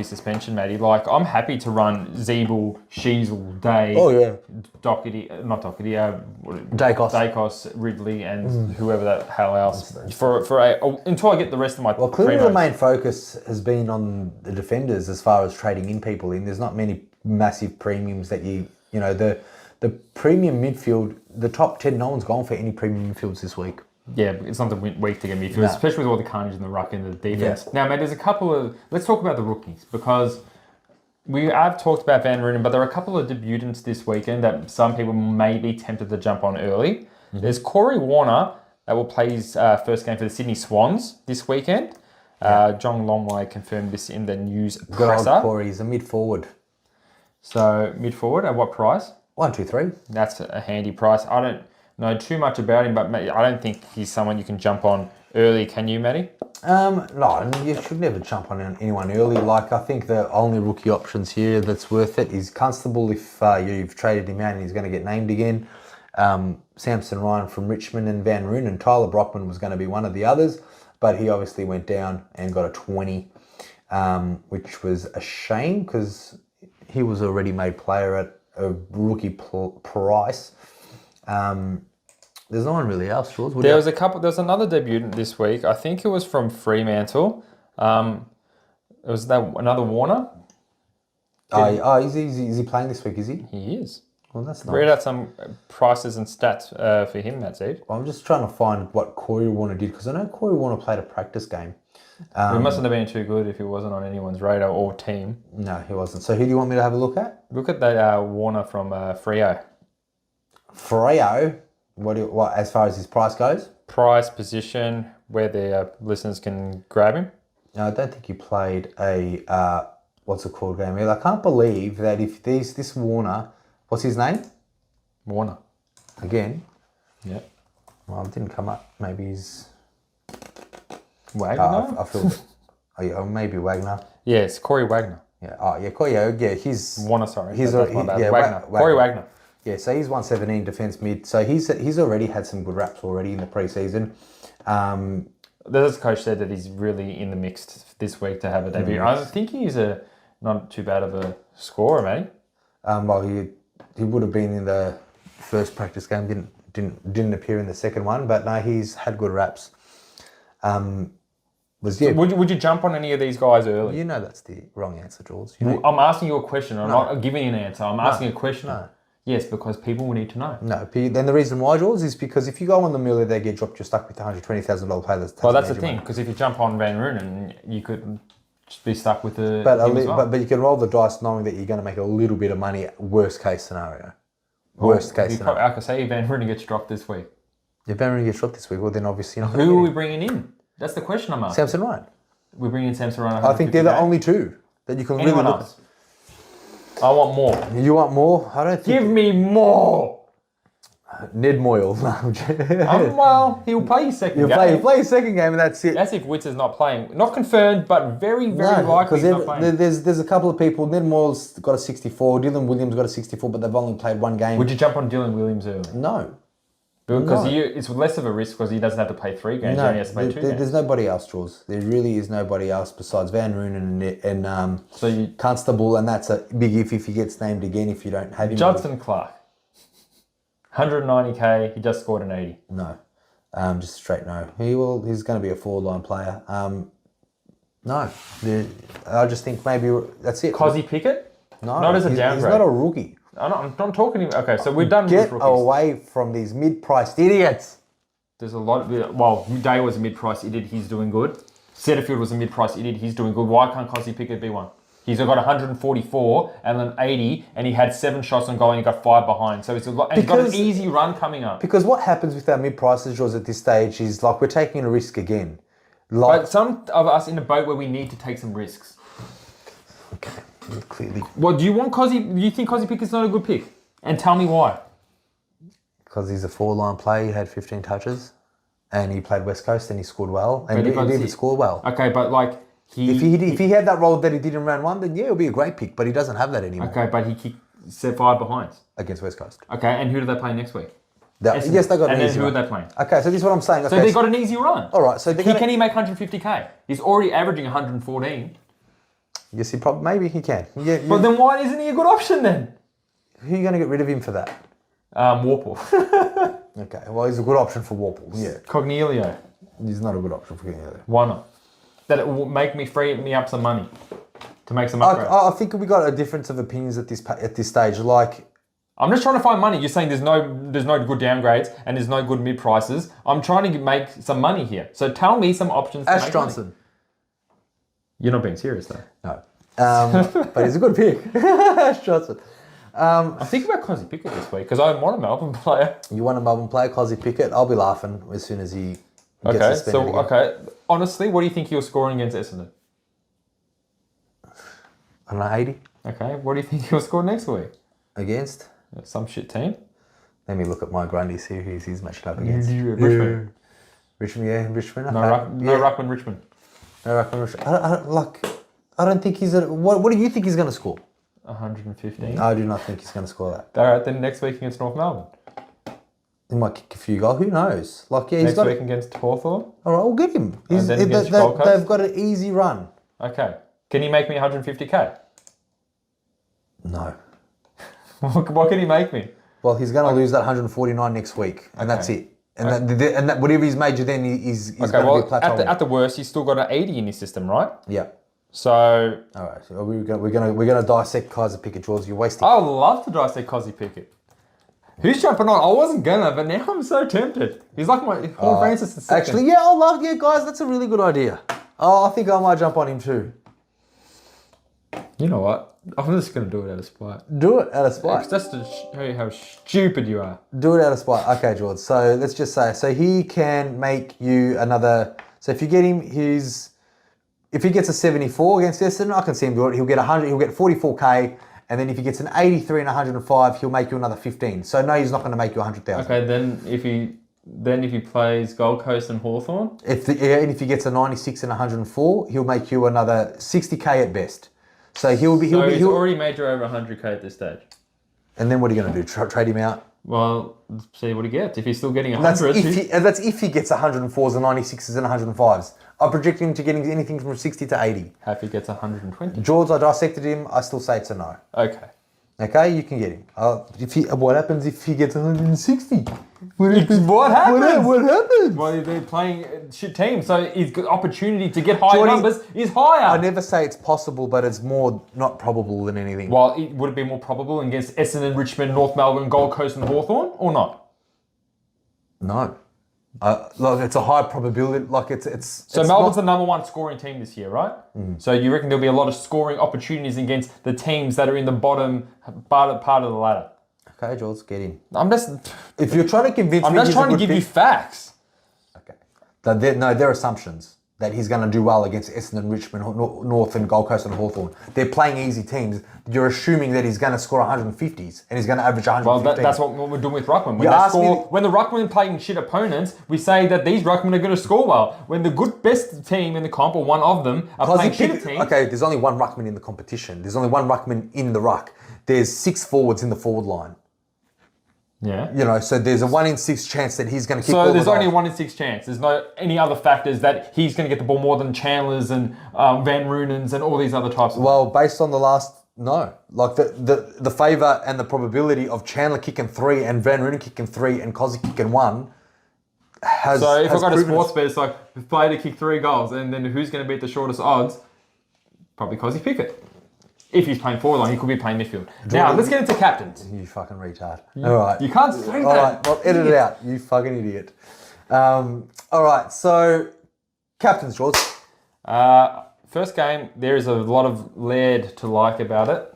suspension, matey, like I'm happy to run Zeeble, Sheasel, Day. Oh yeah. Dacos, Ridley, and whoever the hell else until I get the rest of my. Well, clearly primos. the main focus has been on the defenders as far as trading in people in. There's not many massive premiums that you know the premium midfield, the top 10. No one's gone for any premium midfields this week. Yeah, it's not the week to get midfield, especially with all the carnage and the ruck and the defense. Yeah. Now, mate, there's a couple of... Let's talk about the rookies, because I've talked about Van Roonen, but there are a couple of debutants this weekend that some people may be tempted to jump on early. Mm-hmm. There's Corey Warner that will play his first game for the Sydney Swans this weekend. John Longway confirmed this in the news presser. Good old Corey, he's a mid-forward. So, mid-forward, at what price? 1, 2, 3. That's a handy price. I don't know too much about him, but I don't think he's someone you can jump on early. Can you, Matty? No, you should never jump on anyone early. Like, I think the only rookie options here that's worth it is Constable if you've traded him out and he's going to get named again. Samson Ryan from Richmond and Van Roonen. Tyler Brockman was going to be one of the others, but he obviously went down and got a 20, which was a shame because he was already made player at a rookie price. There's no one really else, Jules. There was another debutant this week. I think it was from Fremantle. It was another Warner. Is he playing this week, is he? He is. Well, that's nice. Read out some prices and stats for him, that's it. Well, I'm just trying to find what Corey Warner did, because I know Corey Warner played a practice game. He mustn't have been too good if he wasn't on anyone's radar or team. No, he wasn't. So who do you want me to have a look at? Look at that Warner from Freo. Freo? What as far as his price goes? Price, position, where the listeners can grab him. No, I don't think he played a what's it called game. I can't believe that if this Warner, what's his name? Warner. Again? Yeah. Well, it didn't come up. Maybe he's Wagner? I feel maybe Wagner. Yeah, it's Corey Wagner. Yeah. Oh, yeah. Corey. Yeah. He's Warner. Sorry. He's Wagner. Corey Wagner. Yeah. So he's 117 defense mid. So he's already had some good raps already in the preseason. The coach said that he's really in the mix this week to have a debut. I think he's not too bad of a scorer, mate. Well, he would have been in the first practice game. Didn't appear in the second one, but no, he's had good raps. Would you jump on any of these guys early? You know that's the wrong answer, Jules. I'm asking you a question. I'm not giving you an answer. I'm asking a question. No. Yes, because people will need to know. No, then the reason why, Jules, is because if you go on the mill, they get dropped, you're stuck with $120,000 player. Well, that's the thing, because if you jump on Van Roonen, you could just be stuck with the. But you can roll the dice knowing that you're going to make a little bit of money. Worst case scenario. Worst case scenario. Like I say, Van Roonen gets dropped this week. If Van Roonen gets dropped this week, well then obviously you're not. Who are we bringing in? That's the question I'm asking. Samson Ryan. We're bringing in Samson Ryan. I think they're the only two that you can really look at. I want more. You want more? I don't think. Give me more. Ned Moyle. Well, he'll play his second game. He'll play his second game and that's it. That's if Witts is not playing. Not confirmed, but very, very likely he's not playing. There's a couple of people. Ned Moyle's got a 64. Dylan Williams got a 64, but they've only played one game. Would you jump on Dylan Williams early? No. Because it's less of a risk because he doesn't have to play 3 games. No, he only has to play 2 games. There's nobody else, Jules. There really is nobody else besides Van Roonen and Constable, and that's a big if he gets named again if you don't have him. Judson Clark. 190k, he just scored an 80. No. Just straight no. He's going to be a 4-line player. No. I just think maybe that's it. Cozzy Pickett? No. Not as a downgrade. He's not a rookie. I'm talking. Okay, so we're done Get with rookies. away from these mid-priced idiots. There's a lot of... Well, Day was a mid-price idiot. He's doing good. Setterfield was a mid-price idiot. He's doing good. Why can't Cozzy Pickett be one? He's got 144 and then 80, and he had 7 shots on goal and he got 5 behind. So he's got an easy run coming up. Because what happens with our mid-prices, George, at this stage is like we're taking a risk again. But some of us in a boat where we need to take some risks. Okay, clearly. Well, do you think Cozzy Pickett's not a good pick? And tell me why. Because he's a 4-line player, he had 15 touches, and he played West Coast and he scored well, and he didn't score well. Okay, but like... If he had that role that he did in round 1, then yeah, it'll be a great pick, but he doesn't have that anymore. Okay, but he set 5 behinds. Against West Coast. Okay, and who do they play next week? Yes, they got an easy run. And then who are they playing? Okay, so this is what I'm saying. Okay, so they got an easy run. All right, so can he make 150k? He's already averaging 114. Yes, maybe he can. Yeah, but then why isn't he a good option then? Who are you going to get rid of him for that? Warple. Okay, well, he's a good option for Warple. Yeah. Cognilio. He's not a good option for Cognilio. Why not? That it will free me up some money to make some upgrades. I think we got a difference of opinions at this stage. Like, I'm just trying to find money. You're saying there's no good downgrades and there's no good mid prices. I'm trying to make some money here. So tell me some options. Ash Johnson. You're not being serious though. No, but he's a good pick. Ash Johnson. I think about Cozzy Pickett this week because I want a Melbourne player. You want a Melbourne player, Cozzy Pickett? I'll be laughing as soon as he gets suspended again. Okay. Honestly, what do you think he was scoring against Essendon? I don't know, 80. Okay. What do you think he will score next week? Against? Some shit team. Let me look at my Grundy, see who he's matched up against. Richmond. Richmond. Okay. No Ruckman Richmond. No Ruckman Richmond. I don't think he's what do you think he's going to score? 115. I do not think he's going to score that. All right, then next week against North Melbourne. He might kick a few goals. Who knows? Like, yeah, next week against Hawthorn. All right, we'll get him. They've got an easy run. Okay. Can he make me 150k? No. What can he make me? Well, he's going to lose that 149 next week, and that's it. And that whatever he's made you then, he's going to be plateauing. At the worst, he's still got an 80 in his system, right? Yeah. So. All right. So we're going to dissect Cozzy Pickett, George. You're wasting. I would love to dissect Cozzy Pickett. Who's jumping on? I wasn't gonna, but now I'm so tempted. He's like my Paul Francis the second. Actually, yeah, guys, that's a really good idea. Oh, I think I might jump on him too. You know what? I'm just gonna do it out of spite. Do it out of spite. Just to show you how stupid you are. Do it out of spite. Okay, George. So let's just say, so he can make you another. So if you get him, if he gets a 74 against Essendon, I can see him do it. He'll get 100. He'll get 44k. And then if he gets an 83 and 105, he'll make you another 15. So no, he's not going to make you 100,000. Okay, then if he plays Gold Coast and Hawthorn? And if he gets a 96 and 104, he'll make you another 60k at best. So he's already made you over 100k at this stage. And then what are you going to do? Trade him out? Well, let's see what he gets. If he's still getting 100... That's if he gets 104s and 96s and 105s. I'm projecting him to getting anything from 60 to 80. How if he gets 120? George, I dissected him. I still say it's a no. Okay, you can get him. What happens if he gets 160? What happens? What happens? Well, they're playing shit teams, so his opportunity to get higher numbers is higher. I never say it's possible, but it's more not probable than anything. Well, would it be more probable against Essendon, Richmond, North Melbourne, Gold Coast and Hawthorn, or not? No. Look, it's a high probability. Like it's. So Melbourne's the number 1 scoring team this year, right? So you reckon there'll be a lot of scoring opportunities against the teams that are in the bottom part of the ladder? Okay, George, get in. If you're trying to convince me, I'm just trying to give you facts. Okay. They're assumptions that he's going to do well against Essendon, Richmond, North and Gold Coast and Hawthorn. They're playing easy teams. You're assuming that he's going to score 150s and he's going to average 115. Well, that's what we're doing with Ruckman. When the Ruckman are playing shit opponents, we say that these Ruckman are going to score well. When the best team in the comp, or one of them, are playing shit teams... Okay, there's only one Ruckman in the competition. There's only one Ruckman in the ruck. There's 6 forwards in the forward line. Yeah. You know, so there's a 1 in 6 chance that he's going to kick all. So there's only off. 1 in 6 chance. There's no any other factors that he's going to get the ball more than Chandler's and Van Roonen's and all these other types of... Well, based on the last... No. Like the favour and the probability of Chandler kicking 3 and Van Roonen kicking 3 and Cozzy kicking 1, has So if has I've got a proven sports bet, it's like play to kick 3 goals, and then who's going to beat the shortest odds? Probably Cosy Pickett. If he's playing forward line, he could be playing midfield. Now, let's get into captains. You fucking retard. All right. You can't say that. All right, well, edit it out. You fucking idiot. All right, so captains, George. First game, there is a lot of Laird to like about it.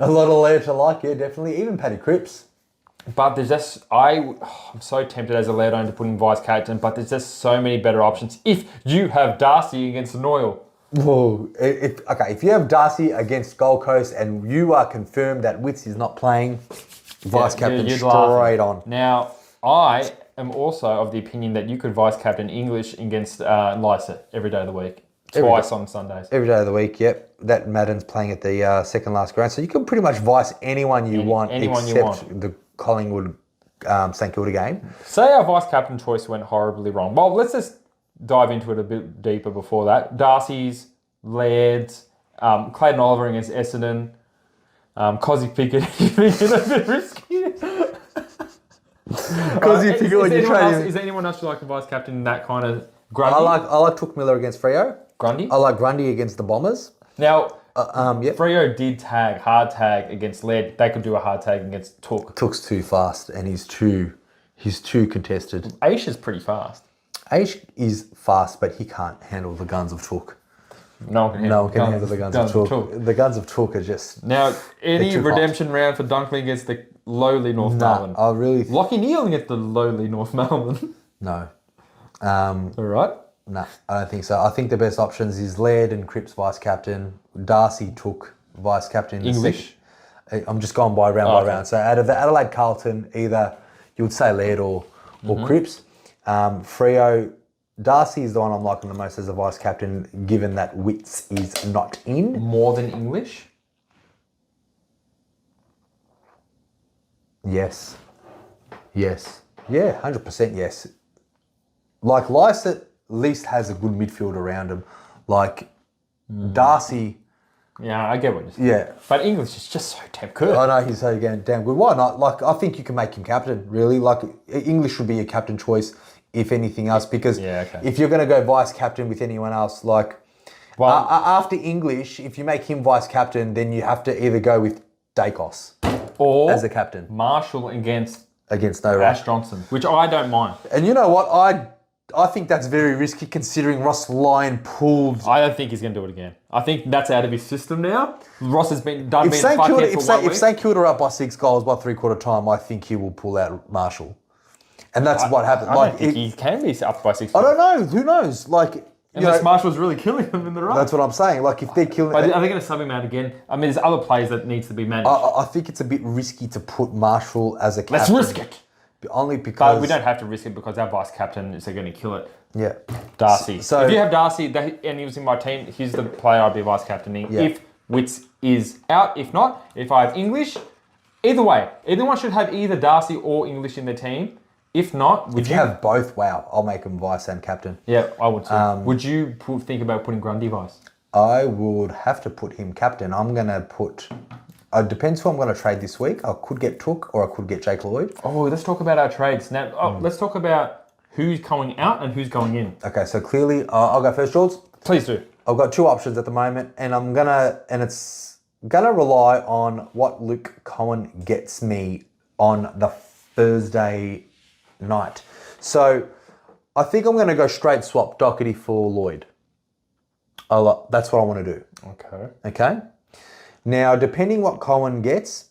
A lot of layers to like, yeah, definitely. Even Paddy Cripps. But there's just, I'm so tempted as a Laird owner to put in vice captain, but there's just so many better options. If you have Darcy against Noyle. Whoa. If you have Darcy against Gold Coast and you are confirmed that Witts is not playing, vice captain straight on. Now, I am also of the opinion that you could vice captain English against Lycett every day of the week. Twice on Sundays. Every day of the week, yep. That Madden's playing at the second last ground. So you can pretty much vice anyone you want except the Collingwood St Kilda game. Say our vice captain choice went horribly wrong. Well, let's just dive into it a bit deeper before that. Darcy's, Laird's, Clayton Oliver against Essendon, Cosy Pickett, a bit risky. Cosy Pickett when you trade him. Is there anyone else you like a vice captain in that kind of Grundy? I like Took Miller against Freo. Grundy? I like Grundy against the Bombers. Now, yep. Freo did hard tag against Laird. They could do a hard tag against Took. Took's too fast and he's too contested. Aish is pretty fast. Aish is fast, but he can't handle the guns of Took. No one can handle the guns of Took. The guns of Took are just... Now, any redemption round for Dunkley against the lowly North Melbourne? I really... Lockie Neal against the lowly North Melbourne? No. All right. No, I don't think so. I think the best options is Laird and Cripps vice captain, Darcy Took vice captain. English? I'm just going by round. So out of the Adelaide Carlton, either you would say Laird or Cripps. Freo, Darcy is the one I'm liking the most as a vice captain, given that Witts is not in. More than English? Yes. Yeah, 100% yes. Like Lycett at least has a good midfield around him. Like Darcy. Yeah, I get what you're saying. Yeah. But English is just so damn good. I know, he's so damn good. Why not? Like, I think you can make him captain, really. Like, English would be a captain choice, if anything else, because if you're going to go vice captain with anyone else, like, after English, if you make him vice captain, then you have to either go with Dacos or as a captain. Marshall against no Ash Johnson, which I don't mind. And you know what? I think that's very risky considering Ross Lyon pulled... I don't think he's going to do it again. I think that's out of his system now. Ross has been done being fuckhead for 1 week. If St Kilda are up by 6 goals by three-quarter time, I think he will pull out Marshall. And that's what happened. I don't think he can be up by 6 goals. I don't know. Who knows? Like... Unless Marshall's really killing him in the run. That's what I'm saying. Like, if they're killing... But are they going to sub him out again? I mean, there's other players that needs to be managed. I think it's a bit risky to put Marshall as a captain. Let's risk it. Only because... But we don't have to risk it because our vice captain is going to kill it. Yeah. Darcy. So if you have Darcy and he was in my team, he's the player I'd be vice captaining. Yeah. If Witts is out, if not, if I have English, either way, anyone should have either Darcy or English in their team. If not, if you have both, wow, I'll make him vice and captain. Yeah, I would too. Would you think about putting Grundy vice? I would have to put him captain. I'm going to put... It depends who I'm going to trade this week. I could get Took or I could get Jake Lloyd. Oh, let's talk about our trades. Now, let's talk about who's going out and who's going in. Okay, so clearly, I'll go first, George. Please do. I've got 2 options at the moment, and it's gonna rely on what Luke Cohen gets me on the Thursday night. So I think I'm gonna go straight swap Docherty for Lloyd. That's what I want to do. Okay. Now, depending what Cohen gets,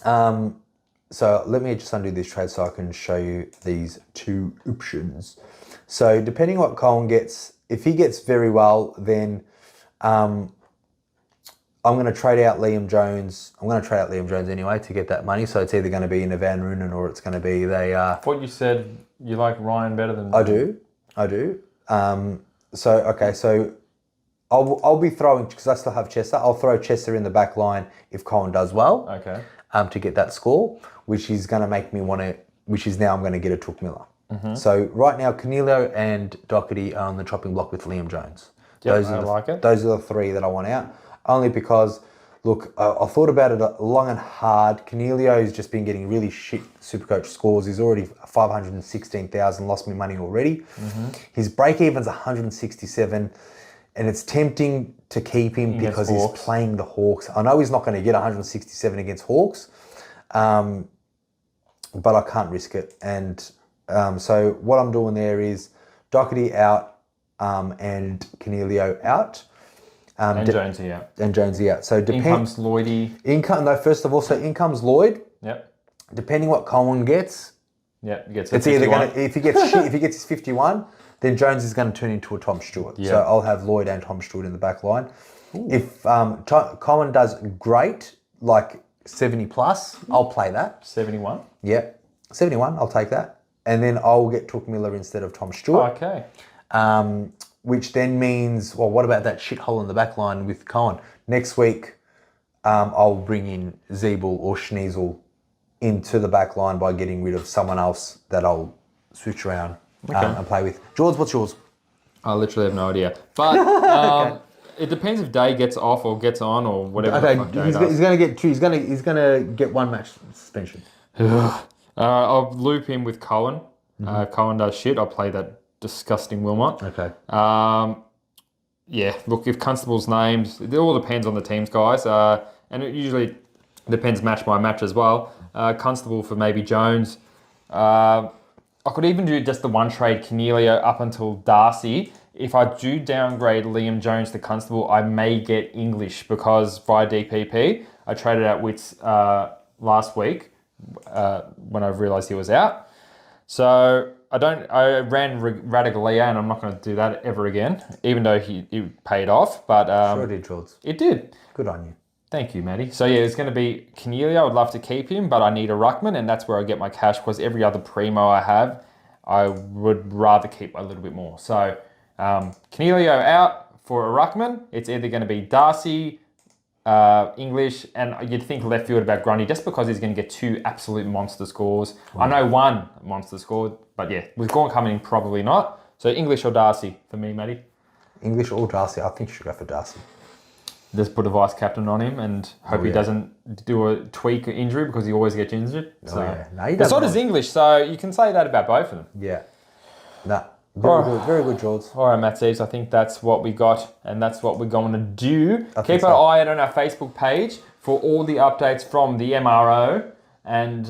so let me just undo this trade so I can show you these 2 options. So depending what Cohen gets, if he gets very well, then I'm going to trade out Liam Jones. I'm going to trade out Liam Jones anyway to get that money. So it's either going to be in a Van Roonen or it's going to be I thought you said you like Ryan better than... I do. So I'll be throwing, because I still have Chester, I'll throw Chester in the back line if Cohen does well. Okay. To get that score, which is going to make me want to, which is now I'm going to get a Took Miller. So right now, Canelo and Docherty are on the chopping block with Liam Jones. I like it. Those are the 3 that I want out, only because Look, I thought about it long and hard. Cornelio's just been getting really shit SuperCoach scores. He's already 516,000, lost me money already. His break-even's 167, and it's tempting to keep him because he's playing the Hawks. I know he's not going to get 167 against Hawks, but I can't risk it. And so what I'm doing there is Docherty out and Cornelio out. And Jonesy out. And Jonesy out. So income's Lloydie. No, first of all, so income's Lloyd. Yep. Depending what Coleman gets. Yep, gets it's 51. either gonna if he gets if he gets his 51, then Jones is going to turn into a Tom Stewart. Yep. So I'll have Lloyd and Tom Stewart in the back line. Ooh. If Coleman does great, like 70 plus, I'll play that. 71. Yep, 71. I'll take that, and then I'll get Took Miller instead of Tom Stewart. Okay. Which then means, well, what about that shithole in the back line with Cohen? Next week, I'll bring in Zeeble or Schneasel into the back line by getting rid of someone else that I'll switch around and play with. George, what's yours? I literally have no idea. But it depends if Day gets off or gets on or whatever. Okay, he's going to get two. He's going to get one match suspension. I'll loop him with Cohen. Cohen does shit. I'll play that disgusting Wilmot. Okay. Yeah, look, if Constable's named, it all depends on the teams, guys. And it usually depends match by match as well. Constable for maybe Jones. I could even do just the one trade Cornelio up until Darcy. If I do downgrade Liam Jones to Constable, I may get English because via DPP, I traded out Witts last week when I realised he was out. So I ran Radaglia, and I'm not going to do that ever again, even though he paid off. But sure it did, George. It did. Good on you. Thank you, Matty. So yeah, it's going to be Cornelio. I would love to keep him, but I need a ruckman, and that's where I get my cash because every other primo I have, I would rather keep a little bit more. So Cornelio out for a ruckman. It's either going to be Darcy, English, and you'd think left field about Grundy just because he's going to get two absolute monster scores. I know one monster score, but yeah, with Gorn coming in, probably not. So English or Darcy for me, Matty. English or Darcy? I think you should go for Darcy. Just put a vice captain on him and hope he doesn't do a tweak or injury because he always gets injured. No, so does English, so you can say that about both of them. Yeah. No. Very good, George. All right, Matt Seves, I think that's what we got and that's what we're going to do. Keep an eye out on our Facebook page for all the updates from the MRO and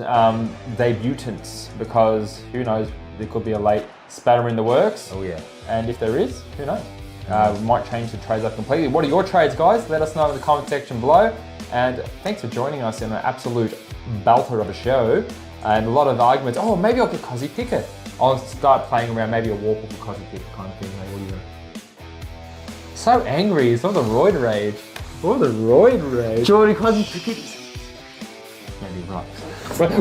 debutants because who knows, there could be a late spatter in the works. Oh, yeah. And if there is, who knows? We might change the trades up completely. What are your trades, guys? Let us know in the comment section below. And thanks for joining us in an absolute belter of a show. And a lot of arguments. Oh, maybe I'll get Cozzy Pickett. I'll start playing around maybe a Warple for Cozzy Pickett kind of thing. Like, what do you know? So angry. It's not the roid rage. Or the roid rage. Jordy Cozzy Pickett. Maybe right.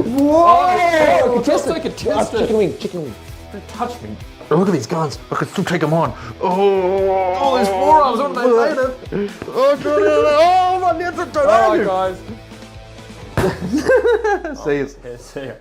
Whoa! Just like a tester. Chicken wing. Don't touch me. Oh, look at these guns. I can still take them on. Oh, these forearms. What are they made of? Oh, my nuts are All right, guys. See you. Yeah, see ya.